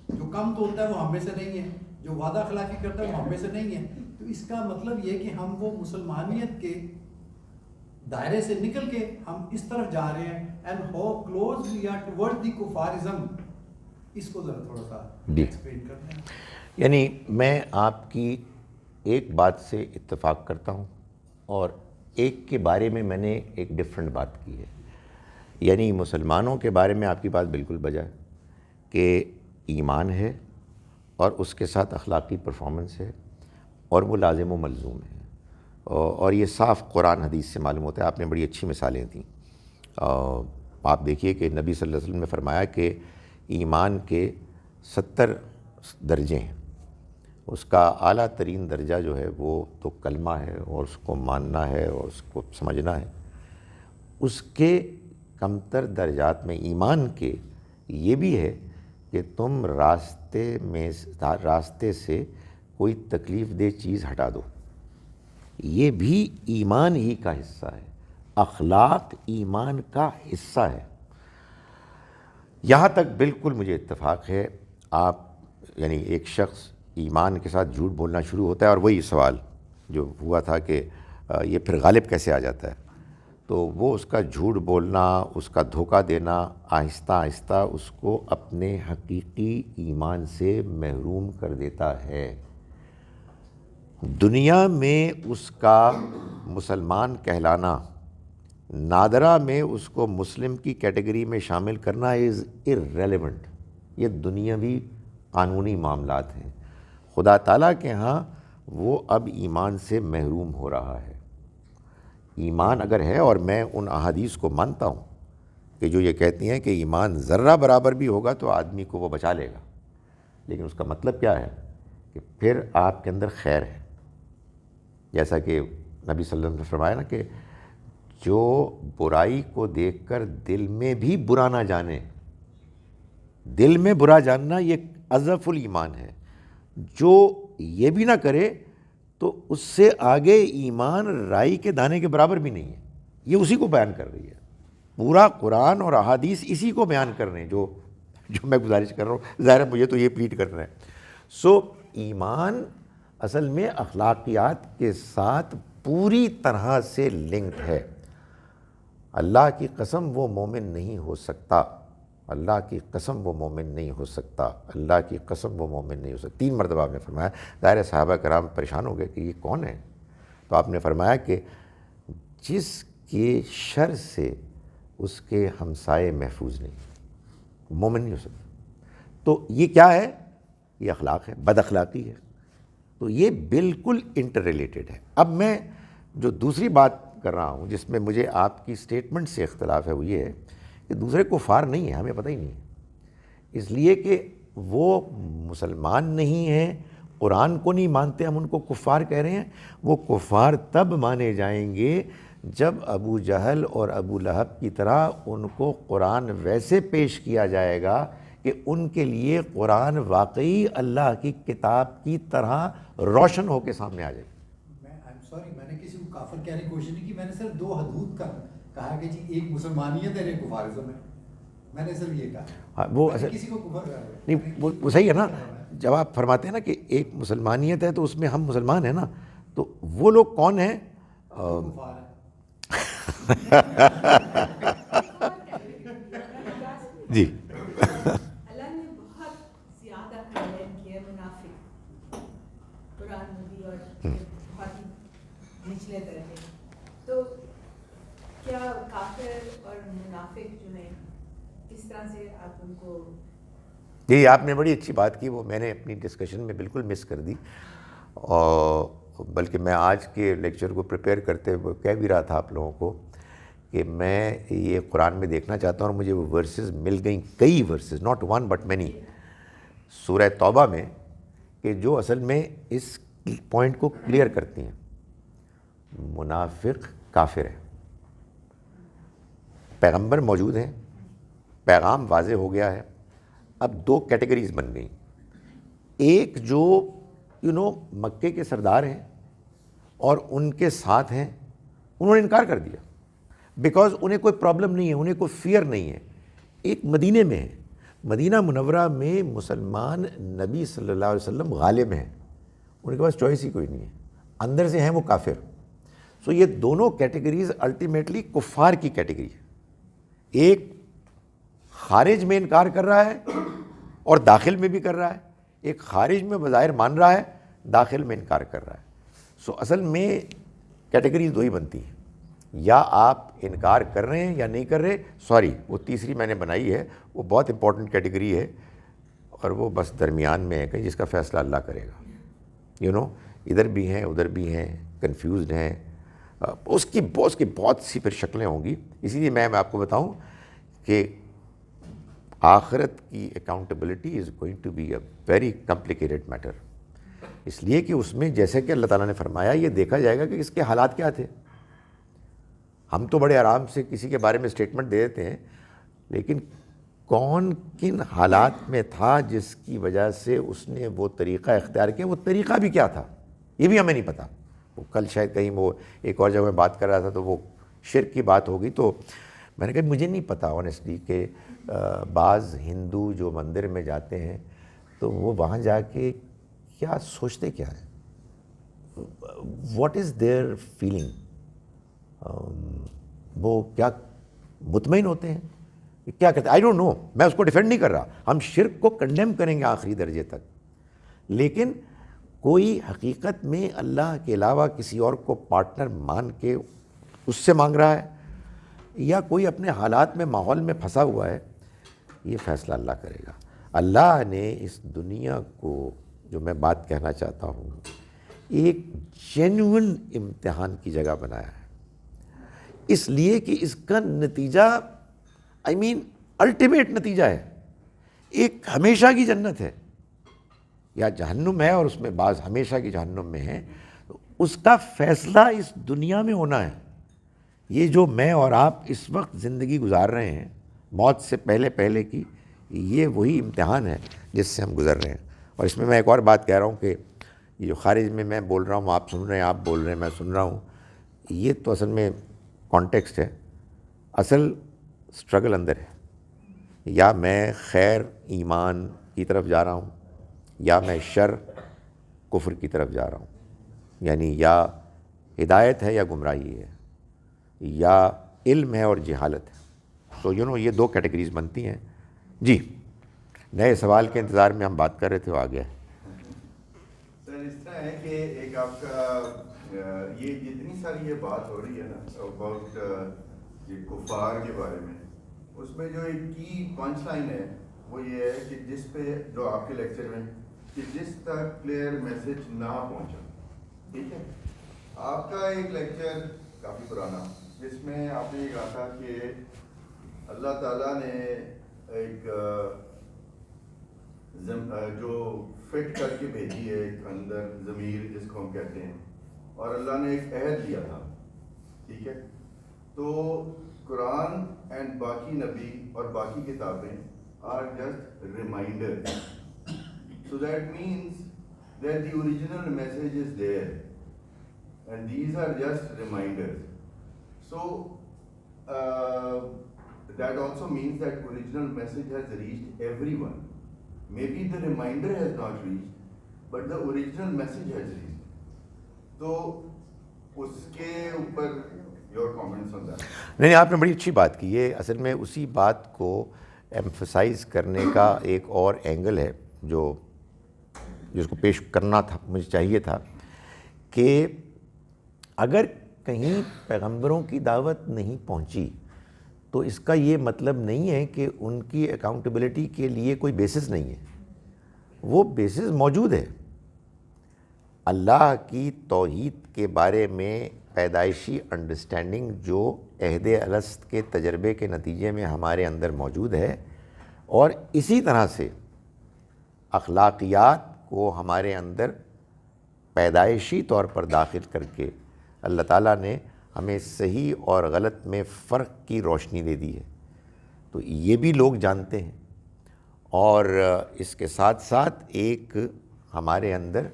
جو کم تولتا ہے وہ ہم میں سے نہیں ہے، جو وعدہ خلافی کرتا ہے وہ ہم میں سے نہیں ہے. تو اس کا مطلب یہ کہ ہم وہ مسلمانیت کے دائرے سے نکل کے ہم اس طرف جا رہے ہیں. And how close we are toward the کفارزم، اس کو ذرا تھوڑا سا ایکسپلین کرتے ہیں. یعنی میں آپ کی ایک بات سے اتفاق کرتا ہوں اور ایک کے بارے میں نے ایک ڈفرینٹ بات کی ہے. یعنی مسلمانوں کے بارے میں آپ کی بات بالکل بجا ہے کہ ایمان ہے اور اس کے ساتھ اخلاقی پرفارمنس ہے اور وہ لازم و ملزوم ہے، اور یہ صاف قرآن حدیث سے معلوم ہوتا ہے. آپ نے بڑی اچھی مثالیں دیں. آپ دیکھیے کہ نبی صلی اللہ علیہ وسلم نے فرمایا کہ ایمان کے 70 درجے ہیں، اس کا اعلیٰ ترین درجہ جو ہے وہ تو کلمہ ہے اور اس کو ماننا ہے اور اس کو سمجھنا ہے. اس کے کمتر درجات میں ایمان کے یہ بھی ہے کہ تم راستے سے کوئی تکلیف دہ چیز ہٹا دو. یہ بھی ایمان ہی کا حصہ ہے، اخلاق ایمان کا حصہ ہے. یہاں تک بالکل مجھے اتفاق ہے. آپ یعنی ایک شخص ایمان کے ساتھ جھوٹ بولنا شروع ہوتا ہے، اور وہی سوال جو ہوا تھا کہ یہ پھر غالب کیسے آ جاتا ہے، تو وہ اس کا جھوٹ بولنا، اس کا دھوکہ دینا آہستہ آہستہ اس کو اپنے حقیقی ایمان سے محروم کر دیتا ہے. دنیا میں اس کا مسلمان کہلانا، نادرہ میں اس کو مسلم کی کیٹیگری میں شامل کرنا از irrelevant. یہ دنیاوی قانونی معاملات ہیں. خدا تعالیٰ کے ہاں وہ اب ایمان سے محروم ہو رہا ہے. ایمان اگر ہے، اور میں ان احادیث کو مانتا ہوں کہ جو یہ کہتی ہیں کہ ایمان ذرہ برابر بھی ہوگا تو آدمی کو وہ بچا لے گا، لیکن اس کا مطلب کیا ہے کہ پھر آپ کے اندر خیر ہے. جیسا کہ نبی صلی اللہ علیہ وسلم نے فرمایا نا کہ جو برائی کو دیکھ کر دل میں بھی برا نہ جانے، دل میں برا جاننا یہ اضعف الایمان ہے. جو یہ بھی نہ کرے تو اس سے آگے ایمان رائی کے دانے کے برابر بھی نہیں ہے. یہ اسی کو بیان کر رہی ہے. پورا قرآن اور احادیث اسی کو بیان کر رہے ہیں جو میں گزارش کر رہا ہوں. ظاہر ہے مجھے تو یہ پلیٹ کرنا ہے. سو ایمان اصل میں اخلاقیات کے ساتھ پوری طرح سے لنکڈ ہے. اللہ کی قسم وہ مومن نہیں ہو سکتا اللہ کی قسم وہ مومن نہیں ہو سکتا، اللہ کی قسم وہ مومن نہیں ہو سکتا. 3 مرتبہ آپ نے فرمایا. ظاہر صحابہ کرام پریشان ہو گئے کہ یہ کون ہے؟ تو آپ نے فرمایا کہ جس کے شر سے اس کے ہمسائے محفوظ نہیں، مومن نہیں ہو سکتا. تو یہ کیا ہے؟ یہ اخلاق ہے، بد اخلاقی ہے. تو یہ بالکل انٹر ریلیٹڈ ہے. اب میں جو دوسری بات کر رہا ہوں جس میں مجھے آپ کی سٹیٹمنٹ سے اختلاف ہے، وہ یہ ہے کہ دوسرے کفار نہیں ہیں، ہمیں پتہ ہی نہیں ہے، اس لیے کہ وہ مسلمان نہیں ہیں، قرآن کو نہیں مانتے، ہم ان کو کفار کہہ رہے ہیں. وہ کفار تب مانے جائیں گے جب ابو جہل اور ابو لہب کی طرح ان کو قرآن ویسے پیش کیا جائے گا کہ ان کے لیے قرآن واقعی اللہ کی کتاب کی طرح روشن ہو کے سامنے آ جائے. میں نے کسی کو کافر کہنے کی کوشش نہیں کی، میں نے صرف 2 حدود کا کہا کہ جی ایک مسلمانیت ہے، ایک کفارزم ہے. میں نے صرف یہ کہا. ہاں وہ کسی کو کفر نہیں، وہ صحیح ہے نا. جب آپ فرماتے ہیں نا کہ ایک مسلمانیت ہے تو اس میں ہم مسلمان ہیں نا، تو وہ لوگ کون ہیں؟ جی اللہ نے بہت زیادہ کلیئر کیا منافق قرآن میں بھی، اور بہت ہی نچلے درجے. تو کیا کافر اور منافق جو ہیں کس طرح سے آپ ان کو؟ جی آپ نے بڑی اچھی بات کی، وہ میں نے اپنی ڈسکشن میں بالکل مس کر دی. اور بلکہ میں آج کے لیکچر کو پریپیئر کرتے ہوئے کہہ بھی رہا تھا آپ لوگوں کو کہ میں یہ قرآن میں دیکھنا چاہتا ہوں، اور مجھے وہ ورسز مل گئیں، کئی ورسز، ناٹ 1 بٹ مینی، سورہ توبہ میں، کہ جو اصل میں اس پوائنٹ کو کلیئر کرتی ہیں. منافق کافر ہے، پیغمبر موجود ہیں، پیغام واضح ہو گیا ہے. اب 2 کیٹیگریز بن گئیں. ایک جو مکے کے سردار ہیں اور ان کے ساتھ ہیں، انہوں نے انکار کر دیا بیکاز انہیں کوئی پرابلم نہیں ہے، انہیں کوئی فیئر نہیں ہے. ایک مدینے میں ہے، مدینہ منورہ میں مسلمان نبی صلی اللہ علیہ وسلم غالب ہیں، ان کے پاس چوائس ہی کوئی نہیں ہے، اندر سے ہیں وہ کافر. سو یہ دونوں کیٹیگریز الٹیمیٹلی کفار کی کیٹیگری ہے. ایک خارج میں انکار کر رہا ہے اور داخل میں بھی کر رہا ہے، ایک خارج میں بظاہر مان رہا ہے، داخل میں انکار کر رہا ہے. سو اصل میں کیٹیگریز 2 ہی بنتی ہیں، یا آپ انکار کر رہے ہیں یا نہیں کر رہے. سوری، وہ تیسری میں نے بنائی ہے، وہ بہت امپورٹنٹ کیٹیگری ہے، اور وہ بس درمیان میں ہے کہ جس کا فیصلہ اللہ کرے گا. ادھر بھی ہیں ادھر بھی ہیں، کنفیوزڈ ہیں، اس کی بہت سی پھر شکلیں ہوں گی. اسی لیے میں آپ کو بتاؤں کہ آخرت کی accountability is going to be a very complicated matter. اس لیے کہ اس میں جیسے کہ اللہ تعالیٰ نے فرمایا، یہ دیکھا جائے گا کہ اس کے حالات کیا تھے. ہم تو بڑے آرام سے کسی کے بارے میں اسٹیٹمنٹ دے دیتے ہیں، لیکن کون کن حالات میں تھا جس کی وجہ سے اس نے وہ طریقہ اختیار کیا، وہ طریقہ بھی کیا تھا یہ بھی ہمیں نہیں پتہ. وہ کل شاید کہیں وہ ایک اور جگہ میں بات کر رہا تھا تو وہ شرک کی بات ہوگی، تو میں نے کہا مجھے نہیں پتہ آنیسٹلی کہ بعض ہندو جو مندر میں جاتے ہیں تو وہ وہاں جا کے کیا سوچتے کیا ہیں، واٹ از دیئر فیلنگ. وہ کیا مطمئن ہوتے ہیں، کیا کہتے ہیں، آئی ڈونٹ نو. میں اس کو ڈیفینڈ نہیں کر رہا، ہم شرک کو کنڈیم کریں گے آخری درجے تک، لیکن کوئی حقیقت میں اللہ کے علاوہ کسی اور کو پارٹنر مان کے اس سے مانگ رہا ہے، یا کوئی اپنے حالات میں ماحول میں پھنسا ہوا ہے، یہ فیصلہ اللہ کرے گا. اللہ نے اس دنیا کو، جو میں بات کہنا چاہتا ہوں، ایک جینوئن امتحان کی جگہ بنایا ہے، اس لیے کہ اس کا نتیجہ الٹیمیٹ نتیجہ ہے، ایک ہمیشہ کی جنت ہے یا جہنم ہے، اور اس میں بعض ہمیشہ کی جہنم میں ہیں. اس کا فیصلہ اس دنیا میں ہونا ہے. یہ جو میں اور آپ اس وقت زندگی گزار رہے ہیں موت سے پہلے کی، یہ وہی امتحان ہے جس سے ہم گزر رہے ہیں. اور اس میں ایک اور بات کہہ رہا ہوں کہ یہ جو خارج میں بول رہا ہوں، آپ سن رہے ہیں، آپ بول رہے ہیں، میں سن رہا ہوں، یہ تو اصل میں کانٹیکسٹ ہے. اصل اسٹرگل اندر ہے، یا میں خیر ایمان کی طرف جا رہا ہوں، یا میں شر کفر کی طرف جا رہا ہوں. یعنی یا ہدایت ہے یا گمراہی ہے، یا علم ہے اور جہالت ہے. سو یہ 2 کیٹیگریز بنتی ہیں. جی نئے سوال کے انتظار میں ہم بات کر رہے تھے وہ آ گیا ہے. سر اس طرح ہے کہ ایک آپ کا یہ جتنی ساری یہ بات ہو رہی ہے نا اباؤٹ یہ کفار کے بارے میں, اس میں جو ایک کی پنچ لائن ہے وہ یہ ہے کہ جس پہ جو آپ کے لیکچر میں کہ جس تک کلیئر میسج نہ پہنچا. ٹھیک ہے, آپ کا ایک لیکچر کافی پرانا جس میں آپ نے یہ کہا تھا کہ اللہ تعالیٰ نے ایک جو فٹ کر کے بھیجی ہے ایک اندر ضمیر جس کو ہم کہتے ہیں, اور اللہ نے ایک عہد دیا تھا. ٹھیک ہے, تو قرآن اینڈ باقی نبی اور باقی کتابیں are just reminder. So that means that the original message is there and these are just reminders. So that also means that original message has reached everyone. Maybe the reminder has not reached, but the original message has reached. So اس کے اوپر your comments on that. نہیں آپ نے بڑی اچھی بات کی. یہ اصل میں اسی بات کو ایمفسائز کرنے کا ایک اور اینگل ہے جو جس کو پیش کرنا تھا, مجھے چاہیے تھا کہ اگر کہیں پیغمبروں کی دعوت نہیں پہنچی تو اس کا یہ مطلب نہیں ہے کہ ان کی اکاؤنٹیبلٹی کے لیے کوئی بیسس نہیں ہے. وہ بیسس موجود ہے. اللہ کی توحید کے بارے میں پیدائشی انڈرسٹینڈنگ جو عہد الست کے تجربے کے نتیجے میں ہمارے اندر موجود ہے, اور اسی طرح سے اخلاقیات کو ہمارے اندر پیدائشی طور پر داخل کر کے اللہ تعالیٰ نے ہمیں صحیح اور غلط میں فرق کی روشنی دے دی ہے. تو یہ بھی لوگ جانتے ہیں, اور اس کے ساتھ ساتھ ایک ہمارے اندر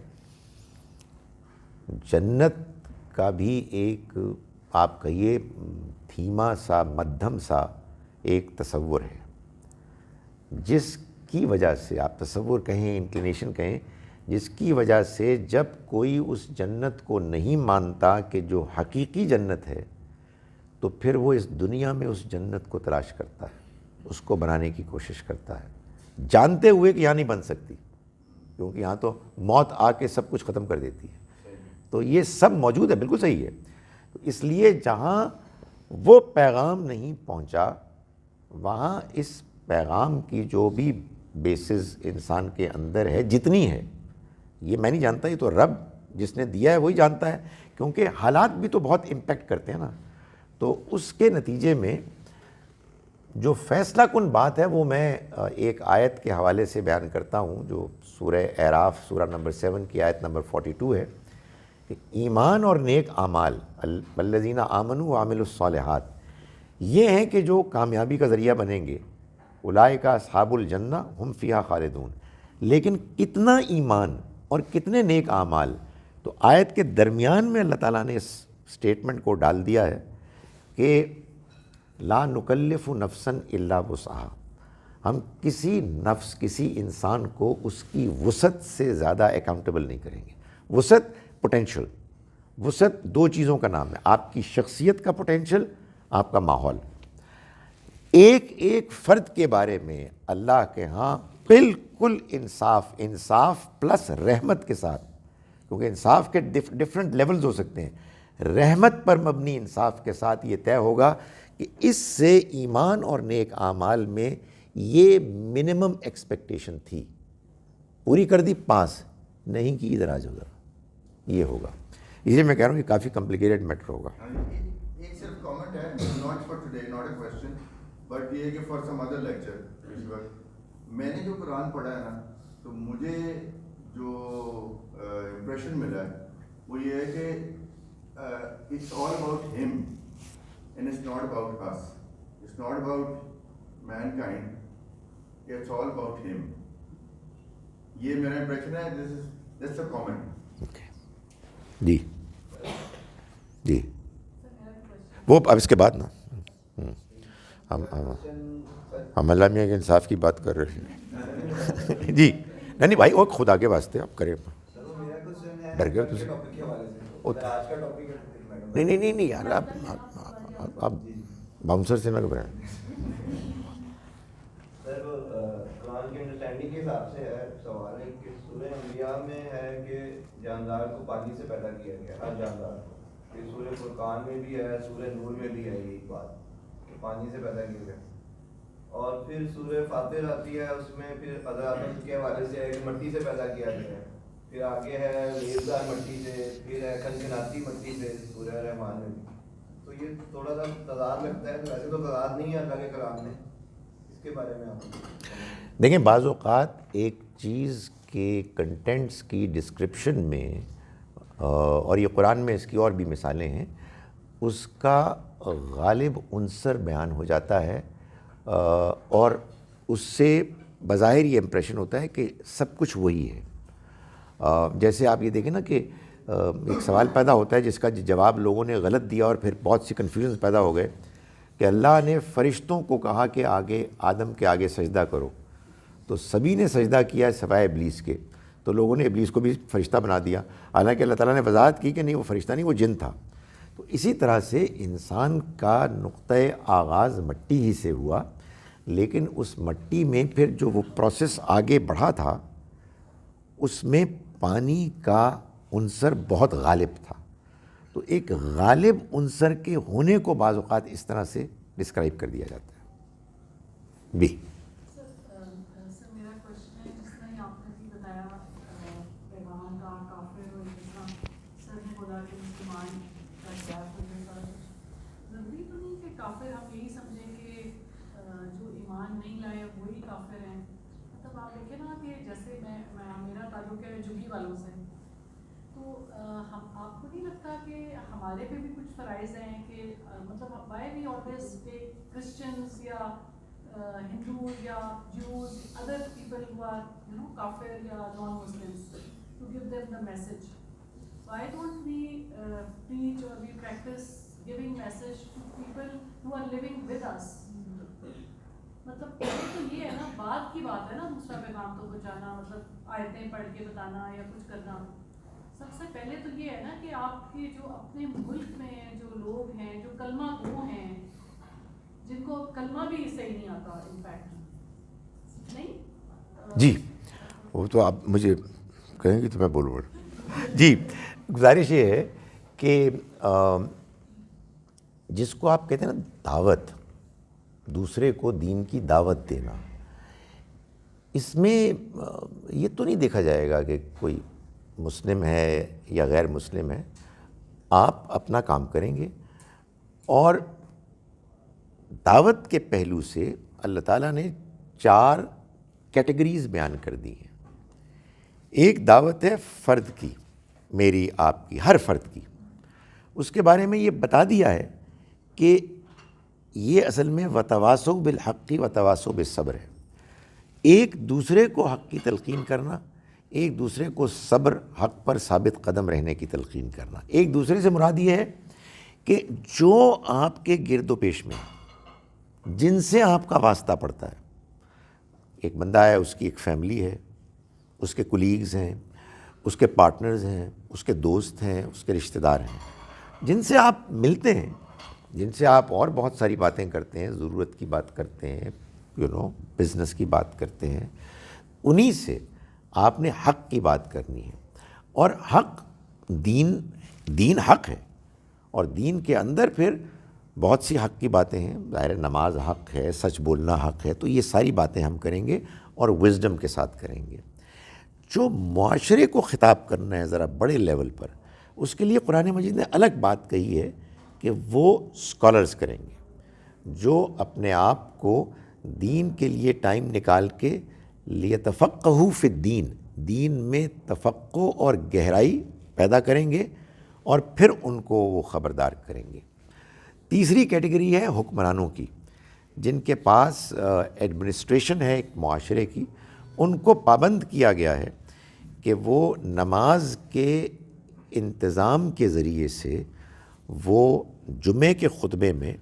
جنت کا بھی ایک آپ کہیے دھیما سا مدھم سا ایک تصور ہے, جس کی وجہ سے آپ تصور کہیں انکلینیشن کہیں, جس کی وجہ سے جب کوئی اس جنت کو نہیں مانتا کہ جو حقیقی جنت ہے, تو پھر وہ اس دنیا میں اس جنت کو تلاش کرتا ہے, اس کو بنانے کی کوشش کرتا ہے, جانتے ہوئے کہ یہاں نہیں بن سکتی, کیونکہ یہاں تو موت آ کے سب کچھ ختم کر دیتی ہے. تو یہ سب موجود ہے, بالکل صحیح ہے. تو اس لیے جہاں وہ پیغام نہیں پہنچا وہاں اس پیغام کی جو بھی بیسز انسان کے اندر ہے جتنی ہے, یہ میں نہیں جانتا, یہ تو رب جس نے دیا ہے وہی جانتا ہے, کیونکہ حالات بھی تو بہت امپیکٹ کرتے ہیں نا. تو اس کے نتیجے میں جو فیصلہ کن بات ہے وہ میں ایک آیت کے حوالے سے بیان کرتا ہوں جو سورہ اعراف سورہ نمبر 7 کی آیت نمبر 42 ہے کہ ایمان اور نیک اعمال الذین آمنوا وعملوا الصالحات یہ ہیں کہ جو کامیابی کا ذریعہ بنیں گے, اولئک اصحاب الجنہ ہم فیہا خالدون. لیکن کتنا ایمان اور کتنے نیک اعمال, تو آیت کے درمیان میں اللہ تعالیٰ نے اس سٹیٹمنٹ کو ڈال دیا ہے کہ لا نکلف نفسا الا وسعہا, ہم کسی نفس کسی انسان کو اس کی وسعت سے زیادہ اکاؤنٹیبل نہیں کریں گے. وسعت پوٹینشل, وسعت دو چیزوں کا نام ہے, آپ کی شخصیت کا پوٹینشل, آپ کا ماحول. ایک ایک فرد کے بارے میں اللہ کے ہاں بالکل انصاف پلس رحمت کے ساتھ, کیونکہ انصاف کے ڈفرینٹ لیولز ہو سکتے ہیں, رحمت پر مبنی انصاف کے ساتھ یہ طے ہوگا کہ اس سے ایمان اور نیک اعمال میں یہ منیمم ایکسپیکٹیشن تھی, پوری کر دی, پاس نہیں کی, ادھر آ جاؤ ذرا, یہ ہوگا. اس لیے میں کہہ رہا ہوں کہ کافی کمپلیکیٹڈ میٹر ہوگا. ایک صرف کامنٹ ہے, not for today, not a question, but یہ کہ فار سم ادر لیکچر. میں نے جو قرآن پڑھا ہے نا, تو مجھے جو امپریشن ملا ہے وہ یہ ہے کہ اٹس آل اباؤٹ ہم and it's not about us, it's not about mankind, it's all about ہم. یہ میرا امپریشن ہے, دس از جسٹ اے کامنٹ. جی جی وہ اب اس کے بعد نا ہم اللہ میاں کے انصاف کی بات کر رہے ہیں. جی نہیں بھائی, وہ خدا کے واسطے آپ کریں, ڈر گئے تجھے. نہیں یار, آپ باؤنسر سے نہ گھبرائیں. سر قرآن کی انڈرسٹینڈنگ کے حساب سے ہے سوال ہے کہ سورہ انبیاء میں ہے کہ جاندار کو پانی سے پیدا کیا گیا، ہر جاندار کو. پھر سورہ فرقان میں بھی ہے، سورہ نور میں بھی ہے یہی بات کہ پانی سے پیدا کیا گیا. اور پھر سورہ فاطر آتی ہے، اس میں پھر حضرت آدم کے حوالے سے ہے کہ مٹی سے پیدا کیا گیا ہے. پھر آگے ہے ریزدار مٹی سے، پھر ہے کھنکھناتی مٹی سے سورہ رحمان میں. تو یہ تھوڑا سا تضاد لگتا ہے. ویسے تو تضاد نہیں ہے اللہ کے کلام میں، اس کے بارے میں آپ دیکھیں بعض اوقات ایک چیز کے کنٹینٹس کی ڈسکرپشن میں اور یہ قرآن میں اس کی اور بھی مثالیں ہیں، اس کا غالب عنصر بیان ہو جاتا ہے اور اس سے بظاہر یہ امپریشن ہوتا ہے کہ سب کچھ وہی ہے. جیسے آپ یہ دیکھیں نا کہ ایک سوال پیدا ہوتا ہے جس کا جواب لوگوں نے غلط دیا اور پھر بہت سی کنفیوژن پیدا ہو گئے کہ اللہ نے فرشتوں کو کہا کہ آگے آدم کے آگے سجدہ کرو، تو سبھی نے سجدہ کیا سوائے ابلیس کے، تو لوگوں نے ابلیس کو بھی فرشتہ بنا دیا، حالانکہ اللہ تعالیٰ نے وضاحت کی کہ نہیں وہ فرشتہ نہیں، وہ جن تھا. تو اسی طرح سے انسان کا نقطۂ آغاز مٹی ہی سے ہوا، لیکن اس مٹی میں پھر جو وہ پروسیس آگے بڑھا تھا اس میں پانی کا عنصر بہت غالب تھا. تو ایک غالب عنصر کے ہونے کو بعض اوقات اس طرح سے ڈسکرائب کر دیا جاتا ہے. بھی سر میرا کوشچن ہے جس طرح آپ نے بھی بتایا پیغام کا کافر اور جس طرح سر نے بولا کہ مسلمان کا گیپ ہو جیسا ضروری تو نہیں کہ کافر ہم یہی سمجھیں کہ جو ایمان نہیں لائے وہی کافر ہیں. مطلب آپ دیکھیں نا کہ جیسے میرا تعلق ہے جھگی والوں سے، تو آپ کو نہیں لگتا کہ ہمارے پہ بھی کچھ فرائض ہیں کہ مطلب why we always take Christians یا ہندوز یا Jews other people who are کافر یا non Muslims to give them the message. Why don't we preach or we practice giving message to people who are living with us? مطلب پہلے تو یہ ہے نا، بعد کی بات ہے نا دوسرا پیغام تو پہنچانا، مطلب آیتیں پڑھ کے بتانا یا کچھ کرنا. سب سے پہلے تو یہ ہے نا کہ آپ کے جو اپنے ملک میں جو لوگ ہیں جو کلمہ گو ہیں، جن کو کلمہ بھی صحیح نہیں آتا انفیکٹ نہیں. جی وہ تو آپ مجھے کہیں گے تو میں بولوں. جی گزارش یہ ہے کہ جس کو آپ کہتے ہیں نا دعوت، دوسرے کو دین کی دعوت دینا، اس میں یہ تو نہیں دیکھا جائے گا کہ کوئی مسلم ہے یا غیر مسلم ہے. آپ اپنا کام کریں گے اور دعوت کے پہلو سے اللہ تعالیٰ نے 4 کیٹیگریز بیان کر دی ہیں. ایک دعوت ہے فرد کی، میری آپ کی، ہر فرد کی. اس کے بارے میں یہ بتا دیا ہے کہ یہ اصل میں وتواصوا بالحق وتواصوا بالصبر ہے. ایک دوسرے کو حق کی تلقین کرنا، ایک دوسرے کو صبر، حق پر ثابت قدم رہنے کی تلقین کرنا. ایک دوسرے سے مراد یہ ہے کہ جو آپ کے گرد و پیش میں جن سے آپ کا واسطہ پڑتا ہے، ایک بندہ ہے، اس کی ایک فیملی ہے، اس کے کولیگز ہیں، اس کے پارٹنرز ہیں، اس کے دوست ہیں، اس کے رشتہ دار ہیں، جن سے آپ ملتے ہیں، جن سے آپ اور بہت ساری باتیں کرتے ہیں، ضرورت کی بات کرتے ہیں، بزنس کی بات کرتے ہیں، انہی سے آپ نے حق کی بات کرنی ہے. اور حق دین حق ہے، اور دین کے اندر پھر بہت سی حق کی باتیں ہیں. ظاہر نماز حق ہے، سچ بولنا حق ہے. تو یہ ساری باتیں ہم کریں گے اور وزڈم کے ساتھ کریں گے. جو معاشرے کو خطاب کرنا ہے ذرا بڑے لیول پر، اس کے لیے قرآن مجید نے الگ بات کہی ہے کہ وہ اسکالرز کریں گے، جو اپنے آپ کو دین کے لیے ٹائم نکال کے لیتفقہوا فی الدین، دین میں تفقہ اور گہرائی پیدا کریں گے اور پھر ان کو وہ خبردار کریں گے. تیسری کیٹیگری ہے حکمرانوں کی، جن کے پاس ایڈمنسٹریشن ہے ایک معاشرے کی. ان کو پابند کیا گیا ہے کہ وہ نماز کے انتظام کے ذریعے سے وہ جمعے کے خطبے میں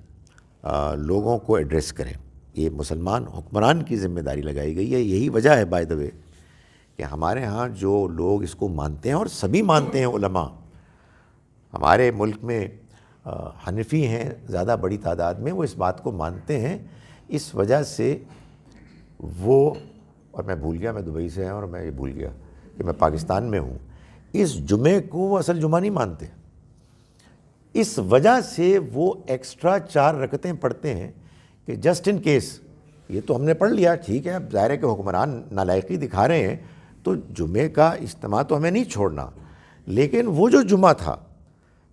لوگوں کو ایڈریس کریں. یہ مسلمان حکمران کی ذمہ داری لگائی گئی ہے. یہی وجہ ہے بائی دا وے کہ ہمارے ہاں جو لوگ اس کو مانتے ہیں، اور سبھی مانتے ہیں، علماء ہمارے ملک میں حنفی ہیں زیادہ بڑی تعداد میں، وہ اس بات کو مانتے ہیں. اس وجہ سے وہ، اور میں بھول گیا میں دبئی سے ہیں اور میں یہ بھول گیا کہ میں پاکستان میں ہوں، اس جمعے کو وہ اصل جمعہ نہیں مانتے. اس وجہ سے وہ ایکسٹرا 4 رکعتیں پڑھتے ہیں کہ جسٹ ان کیس. یہ تو ہم نے پڑھ لیا، ٹھیک ہے، اب ظاہر ہے کہ حکمران نالائقی دکھا رہے ہیں تو جمعے کا اجتماع تو ہمیں نہیں چھوڑنا. لیکن وہ جو جمعہ تھا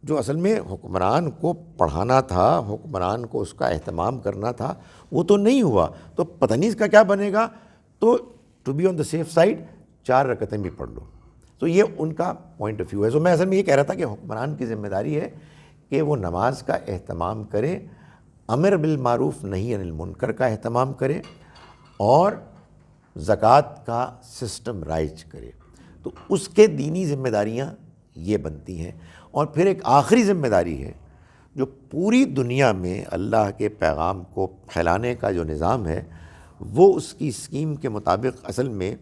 جو اصل میں حکمران کو پڑھانا تھا، حکمران کو اس کا اہتمام کرنا تھا، وہ تو نہیں ہوا. تو پتہ نہیں اس کا کیا بنے گا. تو to be on the safe side 4 رکعتیں بھی پڑھ لو. تو یہ ان کا پوائنٹ آف ویو ہے. تو میں اصل میں یہ کہہ رہا تھا کہ حکمران کی ذمہ داری ہے کہ وہ نماز کا اہتمام کریں، امر بالمعروف نہی عن المنکر کا اہتمام کرے، اور زکوٰۃ کا سسٹم رائج کرے. تو اس کے دینی ذمہ داریاں یہ بنتی ہیں. اور پھر ایک آخری ذمہ داری ہے جو پوری دنیا میں اللہ کے پیغام کو پھیلانے کا جو نظام ہے، وہ اس کی اسکیم کے مطابق اصل میں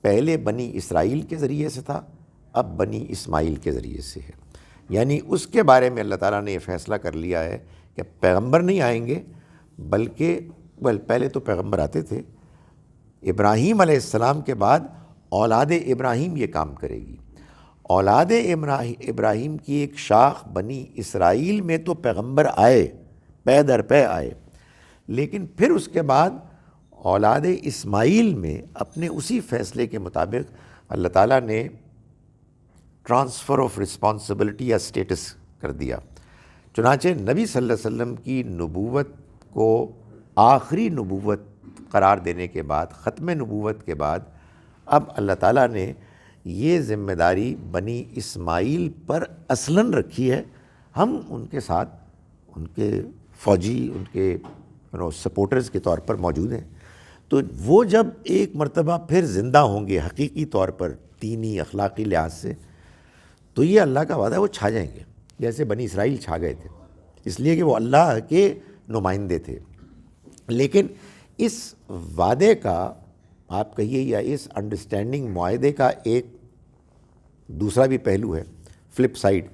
پہلے بنی اسرائیل کے ذریعے سے تھا، اب بنی اسماعیل کے ذریعے سے ہے. یعنی اس کے بارے میں اللہ تعالیٰ نے یہ فیصلہ کر لیا ہے کہ پیغمبر نہیں آئیں گے، بلکہ پہلے تو پیغمبر آتے تھے. ابراہیم علیہ السلام کے بعد اولاد ابراہیم یہ کام کرے گی. اولاد ابراہیم کی ایک شاخ بنی اسرائیل میں تو پیغمبر آئے، پے در پے آئے، لیکن پھر اس کے بعد اولاد اسماعیل میں اپنے اسی فیصلے کے مطابق اللہ تعالیٰ نے ٹرانسفر آف رسپانسبلٹی یا اسٹیٹس کر دیا. چنانچہ نبی صلی اللہ علیہ وسلم کی نبوت کو آخری نبوت قرار دینے کے بعد، ختم نبوت کے بعد، اب اللہ تعالیٰ نے یہ ذمہ داری بنی اسماعیل پر اصلاً رکھی ہے. ہم ان کے ساتھ، ان کے فوجی، ان کے سپورٹرز کے طور پر موجود ہیں. تو وہ جب ایک مرتبہ پھر زندہ ہوں گے حقیقی طور پر دینی اخلاقی لحاظ سے، تو یہ اللہ کا وعدہ ہے، وہ چھا جائیں گے جیسے بنی اسرائیل چھا گئے تھے، اس لیے کہ وہ اللہ کے نمائندے تھے. لیکن اس وعدے کا آپ کہیے یا اس انڈرسٹینڈنگ معاہدے کا ایک دوسرا بھی پہلو ہے، فلپ سائڈ،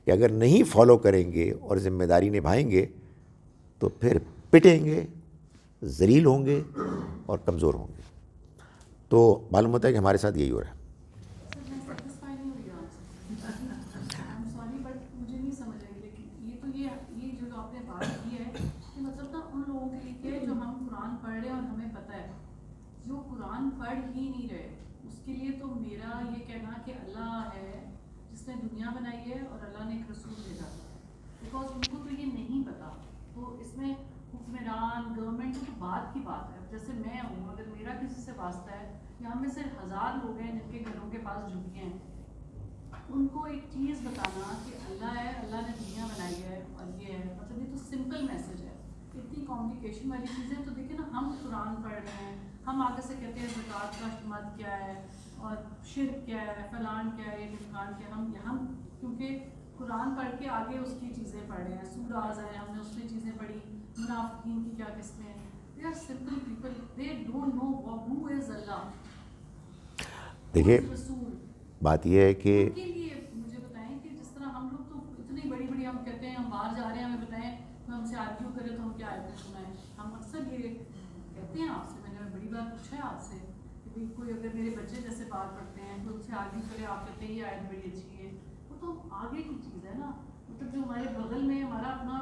کہ اگر نہیں فالو کریں گے اور ذمہ داری نبھائیں گے تو پھر پٹیں گے، ذلیل ہوں گے اور کمزور ہوں گے. تو معلوم ہوتا ہے کہ ہمارے ساتھ یہی ہو رہا ہے. جو قرآن پڑھ ہی نہیں رہے اس کے لیے تو میرا یہ کہنا کہ اللہ ہے جس نے دنیا بنائی ہے اور اللہ نے ایک رسول بھیجا تھا، بیکاز ان کو تو یہ نہیں پتا. تو اس میں حکمران گورنمنٹ تو بعد کی بات ہے. جیسے میں ہوں، اگر میرا کسی سے واسطہ ہے، یہاں میں سے 1000 لوگ ہیں جن کے گھروں کے پاس جھکیاں ہیں، ان کو ایک چیز بتانا کہ اللہ ہے، اللہ نے دنیا بنائی ہے اور یہ ہے، مطلب یہ تو سمپل میسج ہے. اتنی کمپلیکیشن والی چیزیں تو دیکھیں نا، ہم قرآن پڑھ رہے ہیں، ہم آگے سے کہتے ہیں زکوٰۃ کا مت کیا ہے اور شرک کیا ہے، فلان کیا ہے، نقصان کیا ہے. ہم کیونکہ قرآن پڑھ کے آگے اس کی چیزیں پڑھ رہے ہیں، سورہ ہے ہم نے اس میں چیزیں پڑھی، منافقین کی کیا قسمیں ہیں. They are simple people, they don't know who is Allah. دیکھیے رسول بات یہ ہے کہ کے لیے مجھے بتائیں کہ جس طرح ہم لوگ تو اتنی بڑی بڑی ہم کہتے ہیں ہم باہر جا رہے ہیں، ہمیں بتائیں کوئی ہم سے آرگیو کرے تو ہم کیا آیتیں سنائیں. ہم اکثر یہ کہتے ہیں آپ سے، میں نے بڑی بات پوچھا ہے آپ سے کہ کوئی اگر میرے بچے جیسے بات پڑھتے ہیں کوئی ان سے آرگیو کرے، آپ کہتے ہیں یہ آیت بڑی اچھی ہے، وہ تو آگے کی چیز ہے نا. مطلب جو ہمارے بغل میں ہمارا اپنا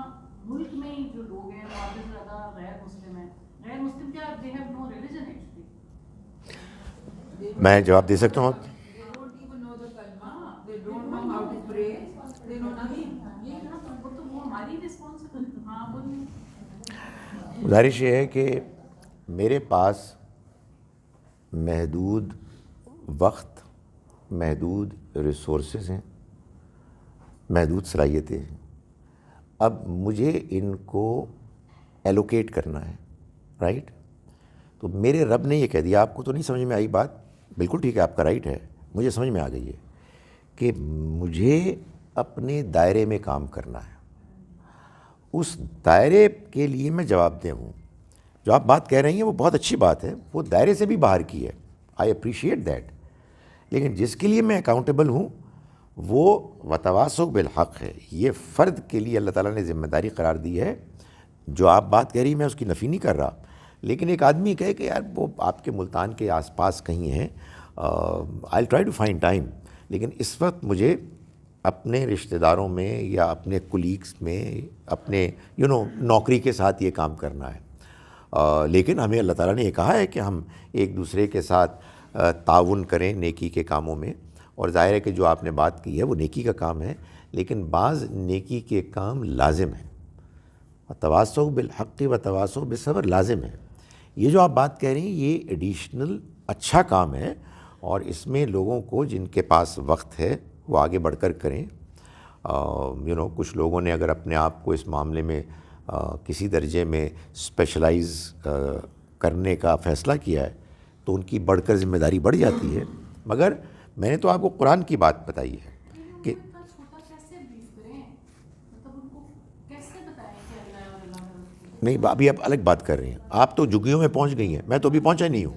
ملک میں ہی جو لوگ ہیں وہ آگے زیادہ غیر مسلم ہیں. غیر مسلم کیا، they have no religion actually. میں جواب دے سکتا ہوں. گزارش یہ ہے کہ میرے پاس محدود وقت، محدود ریسورسز ہیں، محدود صلاحیتیں ہیں. اب مجھے ان کو ایلوکیٹ کرنا ہے، رائٹ. تو میرے رب نے یہ کہہ دیا، آپ کو تو نہیں سمجھ میں آئی بات، بالکل ٹھیک ہے، آپ کا رائٹ ہے، مجھے سمجھ میں آ گئی ہے کہ مجھے اپنے دائرے میں کام کرنا ہے. اس دائرے کے لیے میں جواب دہ ہوں. جو آپ بات کہہ رہی ہیں وہ بہت اچھی بات ہے، وہ دائرے سے بھی باہر کی ہے، آئی اپریشیٹ دیٹ. لیکن جس کے لیے میں اکاؤنٹیبل ہوں وہ وتواصوا بالحق ہے. یہ فرد کے لیے اللہ تعالیٰ نے ذمہ داری قرار دی ہے. جو آپ بات کہہ رہی ہیں میں اس کی نفی نہیں کر رہا، لیکن ایک آدمی کہے کہ یار وہ آپ کے ملتان کے آس پاس کہیں ہیں، I try to find time, لیکن اس وقت مجھے اپنے رشتہ داروں میں یا اپنے کولیگس میں اپنے نوکری کے ساتھ یہ کام کرنا ہے۔ لیکن ہمیں اللہ تعالیٰ نے یہ کہا ہے کہ ہم ایک دوسرے کے ساتھ تعاون کریں نیکی کے کاموں میں، اور ظاہر ہے کہ جو آپ نے بات کی ہے وہ نیکی کا کام ہے، لیکن بعض نیکی کے کام لازم ہیں، تواصوا بالحق و تواصوا بالصبر لازم ہے۔ یہ جو آپ بات کہہ رہے ہیں یہ ایڈیشنل اچھا کام ہے، اور اس میں لوگوں کو جن کے پاس وقت ہے وہ آگے بڑھ کر کریں۔ کچھ لوگوں نے اگر اپنے آپ کو اس معاملے میں کسی درجے میں اسپیشلائز کرنے کا فیصلہ کیا ہے تو ان کی بڑھ کر ذمہ داری بڑھ جاتی ہے، مگر میں نے تو آپ کو قرآن کی بات بتائی ہے کہ نہیں، ابھی آپ الگ بات کر رہے ہیں، آپ تو جھگیوں میں پہنچ گئی ہیں، میں تو ابھی پہنچا نہیں ہوں،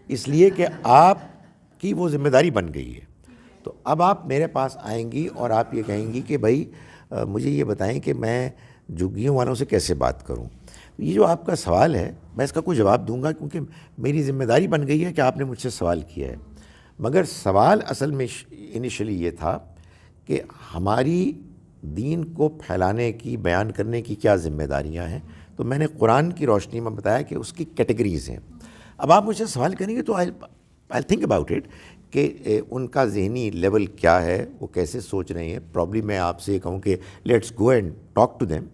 اس لیے کہ آپ کی وہ ذمہ داری بن گئی ہے۔ تو اب آپ میرے پاس آئیں گی اور آپ یہ کہیں گی کہ بھائی مجھے یہ بتائیں کہ میں جھگیوں والوں سے کیسے بات کروں۔ یہ جو آپ کا سوال ہے میں اس کا کوئی جواب دوں گا، کیونکہ میری ذمہ داری بن گئی ہے کہ آپ نے مجھ سے سوال کیا ہے، مگر سوال اصل میں انیشلی یہ تھا کہ ہماری دین کو پھیلانے کی، بیان کرنے کی کیا ذمہ داریاں ہیں، تو میں نے قرآن کی روشنی میں بتایا کہ اس کی کیٹیگریز ہیں۔ اب آپ مجھ سے سوال کریں گے تو آئی تھنک اباؤٹ اٹ کہ ان کا ذہنی لیول کیا ہے، وہ کیسے سوچ رہے ہیں۔ پرابلی میں آپ سے یہ کہوں کہ let's go and talk to them,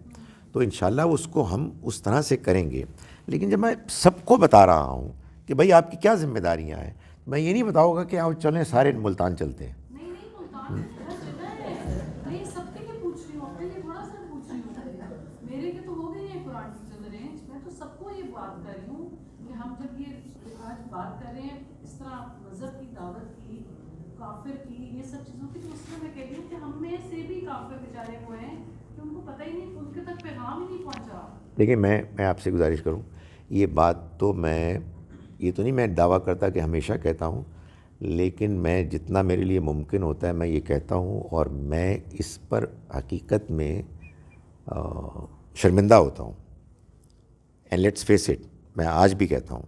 تو انشاءاللہ اس کو ہم اس طرح سے کریں گے۔ لیکن جب میں سب کو بتا رہا ہوں کہ بھائی آپ کی کیا ذمہ داریاں ہیں، میں یہ نہیں بتاؤں گا کہ آؤ چلیں سارے ملتان چلتے ہیں۔ میرے کے تو ہو گئی ہے قرآن کی چل رہے ہیں، میں تو سب کو یہ بات کر رہی ہوں کہ ہم جب یہ آج بات کر رہے ہیں اس طرح مذہب کی دعوت کی، کافر کی، یہ سب چیزوں کی، تو اس میں کہتی ہوں کہ ہم میں سے بھی کافر بیچارے ہوئے ہیں کہ ان کو پتہ ہی نہیں، ان کے تک پیغام ہی نہیں پہنچا۔ دیکھیں میں آپ سے گزارش کروں، یہ بات تو یہ تو نہیں میں دعویٰ کرتا کہ ہمیشہ کہتا ہوں، لیکن میں جتنا میرے لیے ممکن ہوتا ہے میں یہ کہتا ہوں، اور میں اس پر حقیقت میں شرمندہ ہوتا ہوں۔ اینڈ لیٹس فیس اٹ، میں آج بھی کہتا ہوں،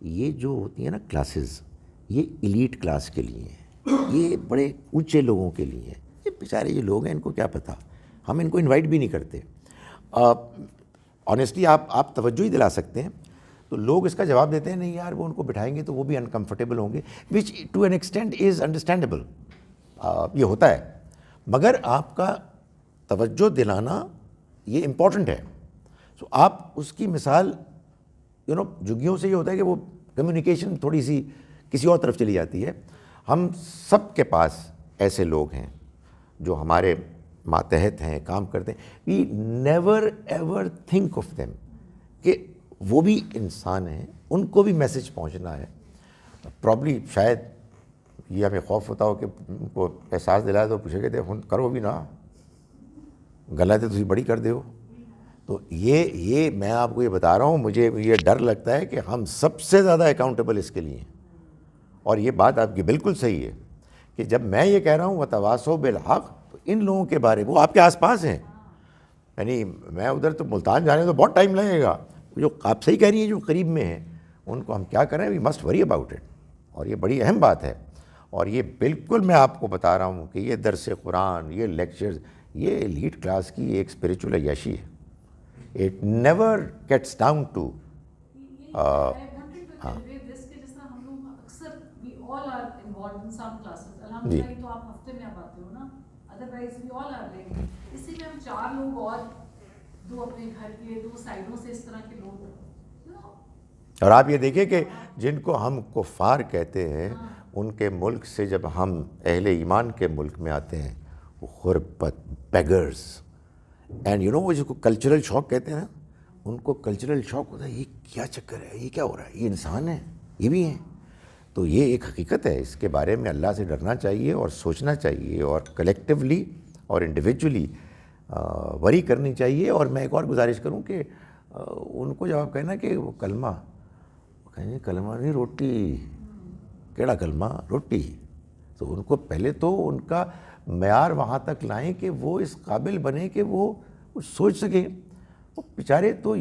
یہ جو ہوتی ہیں نا کلاسز، یہ ایلیٹ کلاس کے لیے ہیں، یہ بڑے اونچے لوگوں کے لیے ہیں۔ یہ بیچارے یہ لوگ ہیں، ان کو کیا پتہ، ہم ان کو انوائٹ بھی نہیں کرتے۔ آنیسٹلی آپ توجہ ہی دلا سکتے ہیں تو لوگ اس کا جواب دیتے ہیں نہیں یار وہ ان کو بٹھائیں گے تو وہ بھی انکمفرٹیبل ہوں گے، which to an extent is understandable, یہ ہوتا ہے، مگر آپ کا توجہ دلانا یہ امپورٹنٹ ہے۔ سو آپ اس کی مثال جھگیوں سے یہ ہوتا ہے کہ وہ کمیونیکیشن تھوڑی سی کسی اور طرف چلی جاتی ہے۔ ہم سب کے پاس ایسے لوگ ہیں جو ہمارے ماتحت ہیں، کام کرتے ہیں، we never ever think of them کہ وہ بھی انسان ہیں، ان کو بھی میسج پہنچنا ہے۔ پرابلی شاید یہ ہمیں خوف ہوتا ہو کہ ان کو احساس دلائے تو پوچھے کہ فون کرو بھی نہ، غلط ہے تسی بڑی کر دے ہو۔ تو یہ میں آپ کو یہ بتا رہا ہوں، مجھے یہ ڈر لگتا ہے کہ ہم سب سے زیادہ اکاؤنٹیبل اس کے لیے ہیں۔ اور یہ بات آپ کی بالکل صحیح ہے کہ جب میں یہ کہہ رہا ہوں وتواصوا بالحق، تو ان لوگوں کے بارے وہ آپ کے آس پاس ہیں، یعنی میں ادھر تو ملتان جانے تو بہت ٹائم لگے گا، جو آپ صحیح کہہ رہی ہیں جو قریب میں ہیں ان کو ہم کیا کریں، we must worry about it, اور یہ بڑی اہم بات ہے۔ اور یہ بالکل میں آپ کو بتا رہا ہوں کہ یہ درس قرآن، یہ لیکچرز، یہ ایلیٹ کلاس کی ایک اسپریچول عیاشی ہے۔ It never gets down to جی تو آپ ہفتے میں آپ آتے ہو نا، otherwise we all are like, اسی میں ہم 4 لوگ اور 2 اپنے گھر کے 2 سائڈوں سے اس طرح کے لوگ۔ اور آپ یہ دیکھیں کہ جن کو ہم کفار کہتے ہیں ان کے ملک سے جب ہم اہل ایمان کے ملک میں آتے ہیں، وہ غربت، بیگرز، اینڈ وہ جس کو کلچرل شاک کہتے ہیں نا، ان کو کلچرل شاک ہوتا ہے، یہ کیا چکر ہے، یہ کیا ہو رہا ہے، یہ انسان ہے، یہ بھی ہیں۔ تو یہ ایک حقیقت ہے، اس کے بارے میں اللہ سے ڈرنا چاہیے اور سوچنا چاہیے، اور کلیکٹیولی اور انڈیویجولی وری کرنی چاہیے۔ اور میں ایک اور گزارش کروں کہ ان کو جب آپ کہنا کہ وہ کلمہ، کہیں کلمہ نہیں روٹی، کیڑا کلمہ روٹی، تو ان کو پہلے تو ان کا معیار وہاں تک لائیں کہ وہ اس قابل بنے کہ وہ سوچ سکیں۔ وہ بیچارے تو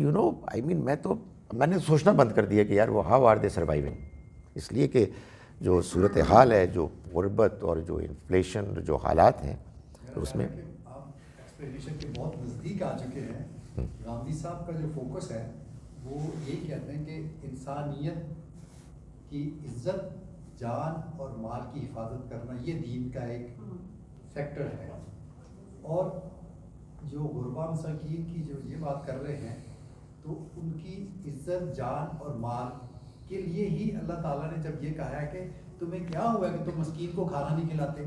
میں نے سوچنا بند کر دیا کہ یار وہ ہاؤ آر دے سروائیونگ، اس لیے کہ جو صورت حال ہے، جو غربت اور جو انفلیشن، جو حالات ہیں اس میں آپ ایکسپلینیشن کے بہت نزدیک آ چکے ہیں. گاندھی صاحب کا جو فوکس ہے وہ یہ کہتے ہیں کہ انسانیت کی عزت، جان اور مال کی حفاظت کرنا یہ دین کا ایک فیکٹر ہے. اور جو غربا مساکین کی جو یہ بات کر رہے ہیں تو ان کی عزت، جان اور مال کے لیے ہی اللہ تعالیٰ نے جب یہ کہا ہے کہ تمہیں کیا ہوا کہ تم مسکین کو کھانا نہیں کھلاتے،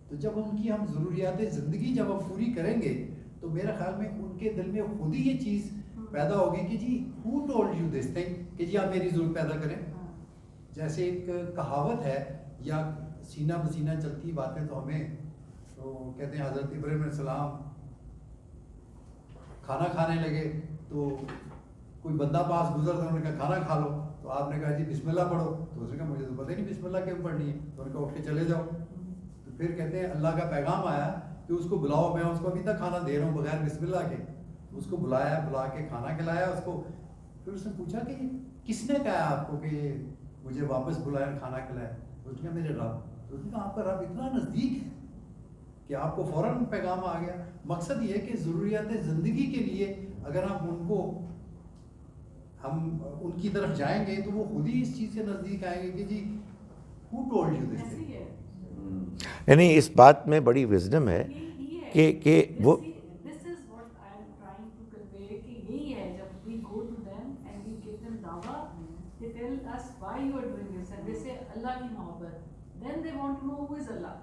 تو جب ان کی ہم ضروریات زندگی جب ہم پوری کریں گے تو میرا خیال میں ان کے دل میں خود ہی یہ چیز پیدا ہوگی کہ جی ہو ٹولڈ یو دس تھنگ کہ جی آپ میری ضرورت پیدا کریں. جیسے ایک کہاوت ہے یا سینہ بسینہ چلتی باتیں تو ہمیں تو کہتے ہیں حضرت ابراہیم علیہ السلام کھانا کھانے لگے تو کوئی بندہ پاس گزر تھا، انہوں نے کہا کھانا کھا لو، تو آپ نے کہا جی بسم اللہ پڑھو، تو اس نے کہا مجھے تو پتہ ہی نہیں بسم اللہ کیوں پڑھنی ہے، تو انہوں نے کہا اٹھ کے چلے جاؤ. تو پھر کہتے ہیں اللہ کا پیغام آیا کہ اس کو بلاؤ، میں اس کو ابھی تک کھانا دے رہا ہوں بغیر بسم اللہ کے. اس کو بلایا، بلا کے کھانا کھلایا اس کو. پھر اس نے پوچھا کہ کس نے کہا آپ کو کہ مجھے واپس بلایا کھانا کھلایا؟ تو اس نے کہا میرے رب. تو اس نے کہا آپ کا رب اتنا نزدیک ہے کہ آپ کو فوراً پیغام آ گیا. مقصد یہ ہے کہ ضروریات زندگی کے لیے اگر ہم ان کی طرف جائیں گے تو وہ خود ہی اس چیز کے نزدیک آئیں گے کہ جی who told you this thing؟ یعنی اس بات میں بڑی وزڈم ہے کہ وہ This is what I am trying to convey کہ یہی ہے جب we go to them and we give them dawah, they tell us why you are doing this and they say اللہ کی محبت, then they want to know who is Allah.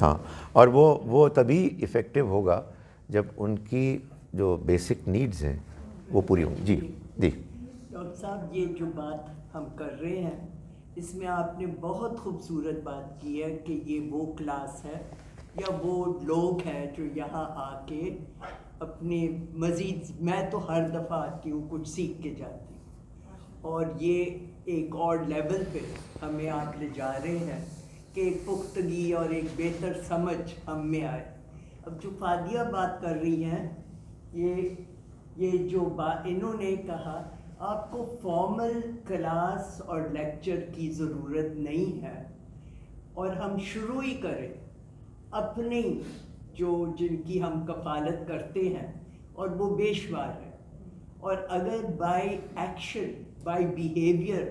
ہاں، اور وہ تبھی افیکٹو ہوگا جب ان کی جو بیسک نیڈز ہیں وہ پوری ہوں گی. جی ڈاکٹر صاحب یہ جو بات ہم کر رہے ہیں اس میں آپ نے بہت خوبصورت بات کی ہے کہ یہ وہ کلاس ہے یا وہ لوگ ہیں جو یہاں آ کے اپنے مزید، میں تو ہر دفعہ آتی ہوں کچھ سیکھ کے جاتی ہوں، اور یہ ایک اور لیول پہ ہمیں آپ لے جا رہے ہیں کہ ایک پختگی اور ایک بہتر سمجھ ہم میں آئے. اب جو فادیہ بات کر رہی ہیں، یہ جو بات انہوں نے کہا آپ کو فارمل کلاس اور لیکچر کی ضرورت نہیں ہے، اور ہم شروع ہی کریں اپنے جن کی ہم کفالت کرتے ہیں اور وہ بے شمار ہیں. اور اگر بائی ایکشن، بائی بیہیویئر،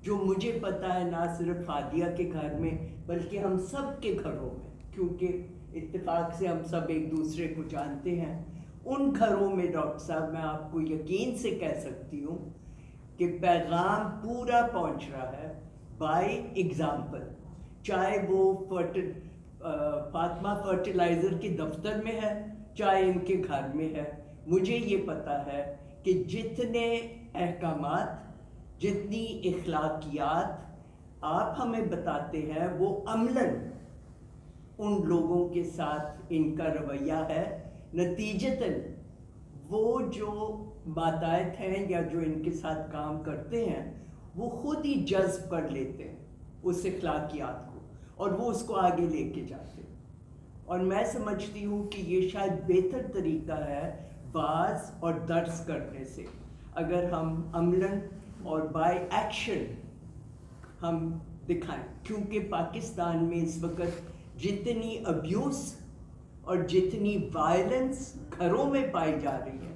جو مجھے پتہ ہے نہ صرف فادیہ کے گھر میں بلکہ ہم سب کے گھروں میں، کیونکہ اتفاق سے ہم سب ایک دوسرے کو جانتے ہیں، ان گھروں میں ڈاکٹر صاحب میں آپ کو یقین سے کہہ سکتی ہوں کہ پیغام پورا پہنچ رہا ہے بائی ایگزامپل. چاہے وہ فاطمہ فرٹیلائزر کے دفتر میں ہے، چاہے ان کے گھر میں ہے. مجھے یہ پتہ ہے کہ جتنے احکامات، جتنی اخلاقیات آپ ہمیں بتاتے ہیں وہ عملاً ان لوگوں کے ساتھ ان کا رویہ ہے. نتیجتاً وہ جو ماتحت ہیں یا جو ان کے ساتھ کام کرتے ہیں وہ خود ہی جذب کر لیتے ہیں اس اخلاقیات کو اور وہ اس کو آگے لے کے جاتے ہیں. اور میں سمجھتی ہوں کہ یہ شاید بہتر طریقہ ہے واعظ اور درس کرنے سے، اگر ہم عملاً اور بائی ایکشن ہم دکھائیں. کیونکہ پاکستان میں اس وقت جتنی ابیوز اور جتنی وائلنس گھروں میں پائی جا رہی ہے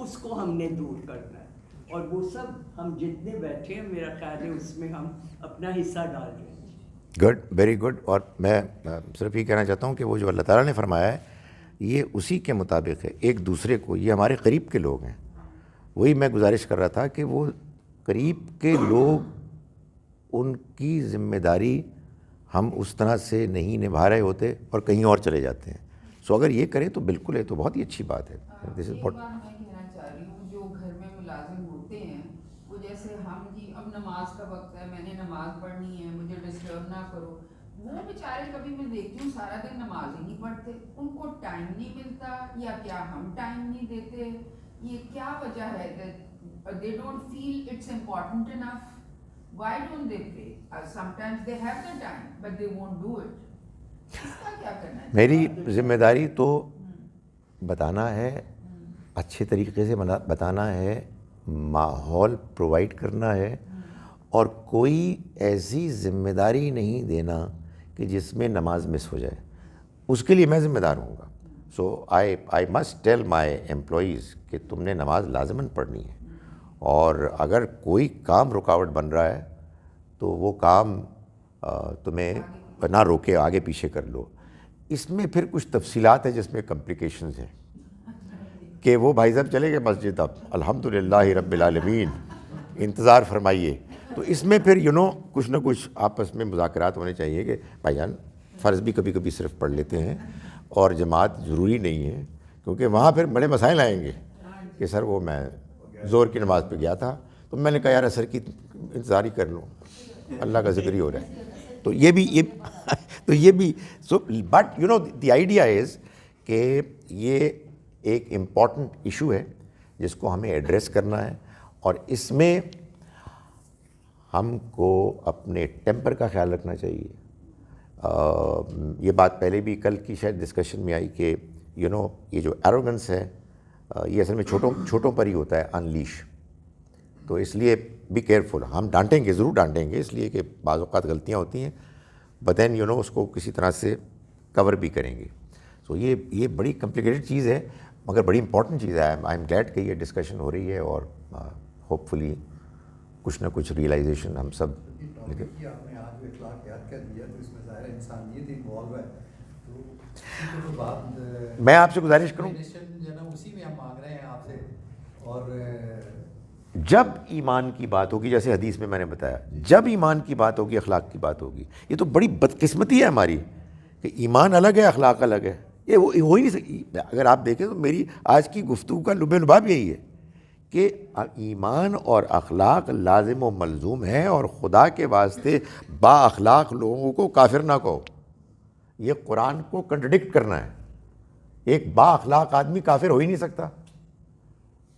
اس کو ہم نے دور کرنا ہے، اور وہ سب ہم جتنے بیٹھے ہیں میرا خیال ہے اس میں ہم اپنا حصہ ڈال رہے ہیں. Good, very good. اور میں صرف یہ کہنا چاہتا ہوں کہ وہ جو اللہ تعالیٰ نے فرمایا ہے یہ اسی کے مطابق ہے. ایک دوسرے کو، یہ ہمارے قریب کے لوگ ہیں، وہی میں گزارش کر رہا تھا کہ وہ قریب کے لوگ، ان کی ذمہ داری ہم اس طرح سے نہیں نبھا رہے ہوتے اور کہیں اور چلے جاتے ہیں. سو اگر یہ کریں تو بالکل ہے، تو بہت ہی اچھی بات ہے. دس از ایک واٹ بات میں کہنا چاہ رہی ہوں، جو گھر میں ملازم ہوتے ہیں وہ جیسے ہم جی اب نماز کا وقت ہے، میں نے نماز پڑھنی ہے، مجھے ڈسٹرب نہ کرو، وہ بیچارے کبھی میں دیکھتی ہوں سارا دن نماز ہی نہیں پڑھتے. ان کو ٹائم نہیں ملتا یا کیا ہم ٹائم نہیں دیتے، یہ کیا وجہ ہے؟ they don't feel it's important enough. Why don't they pray? Sometimes they have the time but they won't do it. اس کا کیا کرنا ہے؟ میری ذمہ داری تو بتانا ہے, اچھے طریقے سے بتانا ہے, ماحول پرووائڈ کرنا ہے, اور کوئی ایسی ذمہ داری نہیں دینا کہ جس میں نماز مس ہو جائے. اس کے لیے میں ذمہ دار ہوں گا. So I must tell my employees کہ تم نے نماز لازماً پڑھنی ہے, اور اگر کوئی کام رکاوٹ بن رہا ہے تو وہ کام تمہیں نہ روکے, آگے پیچھے کر لو. اس میں پھر کچھ تفصیلات ہیں جس میں کمپلیکیشنز ہیں کہ وہ بھائی صاحب چلے گئے مسجد, اب الحمدللہ رب العالمین, انتظار فرمائیے. تو اس میں پھر کچھ نہ کچھ آپس میں مذاکرات ہونے چاہیے کہ بھائی جان فرض بھی کبھی کبھی صرف پڑھ لیتے ہیں اور جماعت ضروری نہیں ہے, کیونکہ وہاں پھر بڑے مسائل آئیں گے کہ سر وہ میں زور کی نماز پہ گیا تھا تو میں نے کہا یار عصر کی انتظار ہی کر لوں, اللہ کا ذکر ہی ہو رہا ہے. تو یہ بھی so but the idea is کہ یہ ایک امپورٹنٹ ایشو ہے جس کو ہمیں ایڈریس کرنا ہے, اور اس میں ہم کو اپنے ٹیمپر کا خیال رکھنا چاہیے. یہ بات پہلے بھی کل کی شاید ڈسکشن میں آئی کہ یہ جو ایروگنس ہے یہ اصل میں چھوٹوں پر ہی ہوتا ہے انلیش. تو اس لیے بی کیئرفل. ہم ڈانٹیں گے, ضرور ڈانٹیں گے, اس لیے کہ بعض اوقات غلطیاں ہوتی ہیں, بٹ دین اس کو کسی طرح سے کور بھی کریں گے. سو یہ بڑی کمپلیکیٹڈ چیز ہے مگر بڑی امپورٹنٹ چیز ہے. آئی ایم گلیڈ کہ یہ ڈسکشن ہو رہی ہے, اور ہوپ فلی کچھ نہ کچھ ریئلائزیشن ہم سب آپ نے آج جو اخلاقیات کا دیا تو اس میں ظاہر انسانیت انوالو ہے. تو بات میں آپ سے گزارش کروں, جو ہے نا اسی میں ہم مانگ رہے ہیں آپ سے. اور جب ایمان کی بات ہوگی, جیسے حدیث میں نے بتایا, جب ایمان کی بات ہوگی, اخلاق کی بات ہوگی. یہ تو بڑی بدقسمتی ہے ہماری کہ ایمان الگ ہے, اخلاق الگ ہے. یہ ہو ہی نہیں سکتی. اگر آپ دیکھیں تو میری آج کی گفتگو کا لب لباب یہی ہے کہ ایمان اور اخلاق لازم و ملزوم ہے, اور خدا کے واسطے با اخلاق لوگوں کو کافر نہ کہو. یہ قرآن کو کنٹرڈکٹ کرنا ہے. ایک با اخلاق آدمی کافر ہو ہی نہیں سکتا,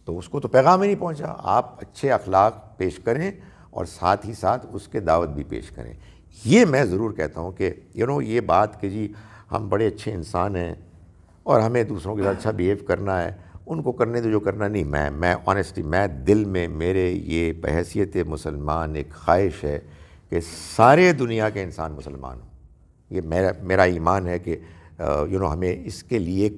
تو اس کو تو پیغام ہی نہیں پہنچا. آپ اچھے اخلاق پیش کریں اور ساتھ ہی ساتھ اس کے دعوت بھی پیش کریں. یہ میں ضرور کہتا ہوں کہ یہ بات کہ جی ہم بڑے اچھے انسان ہیں اور ہمیں دوسروں کے ساتھ اچھا بیہیو کرنا ہے, ان کو کرنے دو جو کرنا. نہیں, میں آنیسٹلی میں دل میں میرے یہ بحیثیت مسلمان ایک خواہش ہے کہ سارے دنیا کے انسان مسلمان ہوں. یہ میرا ایمان ہے کہ ہمیں اس کے لیے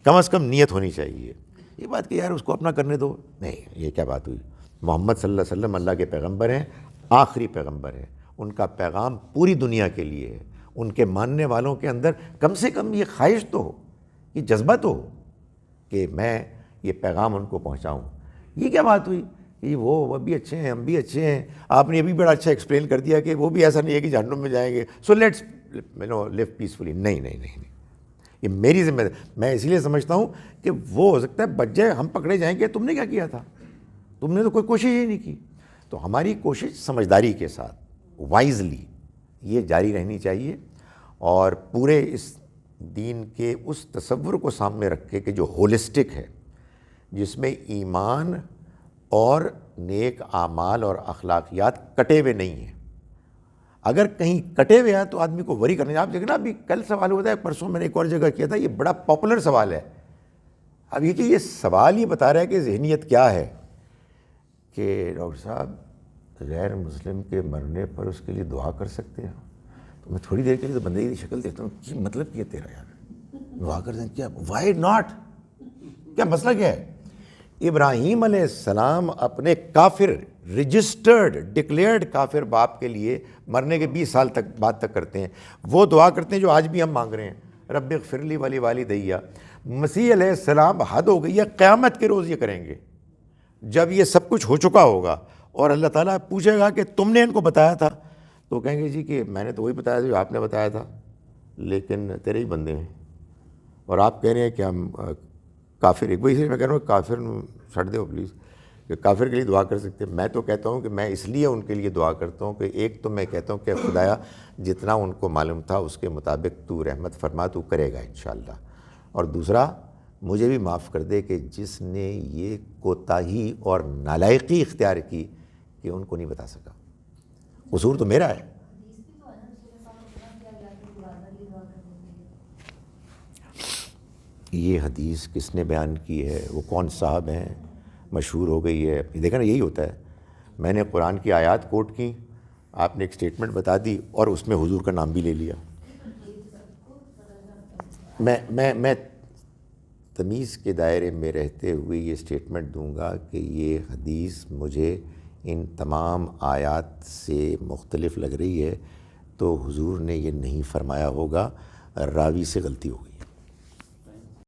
کم از کم نیت ہونی چاہیے. یہ بات کہ یار اس کو اپنا کرنے دو, نہیں, یہ کیا بات ہوئی. محمد صلی اللہ علیہ وسلم اللہ کے پیغمبر ہیں, آخری پیغمبر ہیں. ان کا پیغام پوری دنیا کے لیے ہے. ان کے ماننے والوں کے اندر کم سے کم یہ خواہش تو ہو, یہ جذبہ تو ہو کہ میں یہ پیغام ان کو پہنچاؤں. یہ کیا بات ہوئی کہ وہ بھی اچھے ہیں, ہم بھی اچھے ہیں. آپ نے یہ بھی بڑا اچھا ایکسپلین کر دیا کہ وہ بھی ایسا نہیں ہے کہ جہنم میں جائیں گے, سو لیٹس لیو پیسفلی. نہیں, یہ میری ذمہ داری. میں اسی لیے سمجھتا ہوں کہ وہ ہو سکتا ہے بچ جائے, ہم پکڑے جائیں گے, تم نے کیا کیا تھا, تم نے تو کوئی کوشش ہی نہیں کی. تو ہماری کوشش سمجھداری کے ساتھ, وائزلی, یہ جاری رہنی چاہیے, اور پورے اس دین کے اس تصور کو سامنے رکھ کے کہ جو ہولسٹک ہے, جس میں ایمان اور نیک اعمال اور اخلاقیات کٹے ہوئے نہیں ہیں. اگر کہیں کٹے ہوئے ہیں تو آدمی کو وری کرنا. آپ دیکھیں نا, ابھی کل سوال ہوتا ہے, پرسوں میں نے ایک اور جگہ کیا تھا, یہ بڑا پاپولر سوال ہے. اب یہ سوال یہ بتا رہا ہے کہ ذہنیت کیا ہے کہ ڈاکٹر صاحب غیر مسلم کے مرنے پر اس کے لیے دعا کر سکتے ہیں. تو میں تھوڑی دیر کے لیے تو بندے کی شکل دیکھتا ہوں, کہ مطلب کیا تیرا یار, دعا کر دیں کیا, وائی ناٹ, کیا مسئلہ کیا ہے. ابراہیم علیہ السلام اپنے کافر, رجسٹرڈ ڈکلیئرڈ کافر باپ کے لیے مرنے کے 20 سال تک بعد تک کرتے ہیں. وہ دعا کرتے ہیں جو آج بھی ہم مانگ رہے ہیں, رب اغفر لی ولی والدیّ. مسیح علیہ السلام حد ہو گئی ہے, قیامت کے روز یہ کریں گے, جب یہ سب کچھ ہو چکا ہوگا اور اللہ تعالیٰ پوچھے گا کہ تم نے ان کو بتایا تھا, تو کہیں گے جی کہ میں نے تو وہی بتایا تھا جو آپ نے بتایا تھا, لیکن تیرے ہی بندے ہیں اور آپ کہہ رہے ہیں کہ ہم کافر. ایک وہی سے میں کہہ رہا ہوں کافر چھڑ دو پلیز, کہ کافر کے لیے دعا کر سکتے ہیں. میں تو کہتا ہوں کہ میں اس لیے ان کے لیے دعا کرتا ہوں کہ ایک تو میں کہتا ہوں کہ خدایا جتنا ان کو معلوم تھا اس کے مطابق تو رحمت فرما, تو کرے گا انشاءاللہ. اور دوسرا, مجھے بھی معاف کر دے کہ جس نے یہ کوتاہی اور نالائقی اختیار کی کہ ان کو نہیں بتا سکا. قصور تو میرا ہے. یہ حدیث کس نے بیان کی ہے، وہ کون صاحب ہیں، مشہور ہو گئی ہے. دیکھا نا، یہی ہوتا ہے. میں نے قرآن کی آیات کوٹ کی، آپ نے ایک سٹیٹمنٹ بتا دی اور اس میں حضور کا نام بھی لے لیا. میں تمیز کے دائرے میں رہتے ہوئے یہ سٹیٹمنٹ دوں گا کہ یہ حدیث مجھے ان تمام آیات سے مختلف لگ رہی ہے، تو حضور نے یہ نہیں فرمایا ہوگا، راوی سے غلطی ہوگی.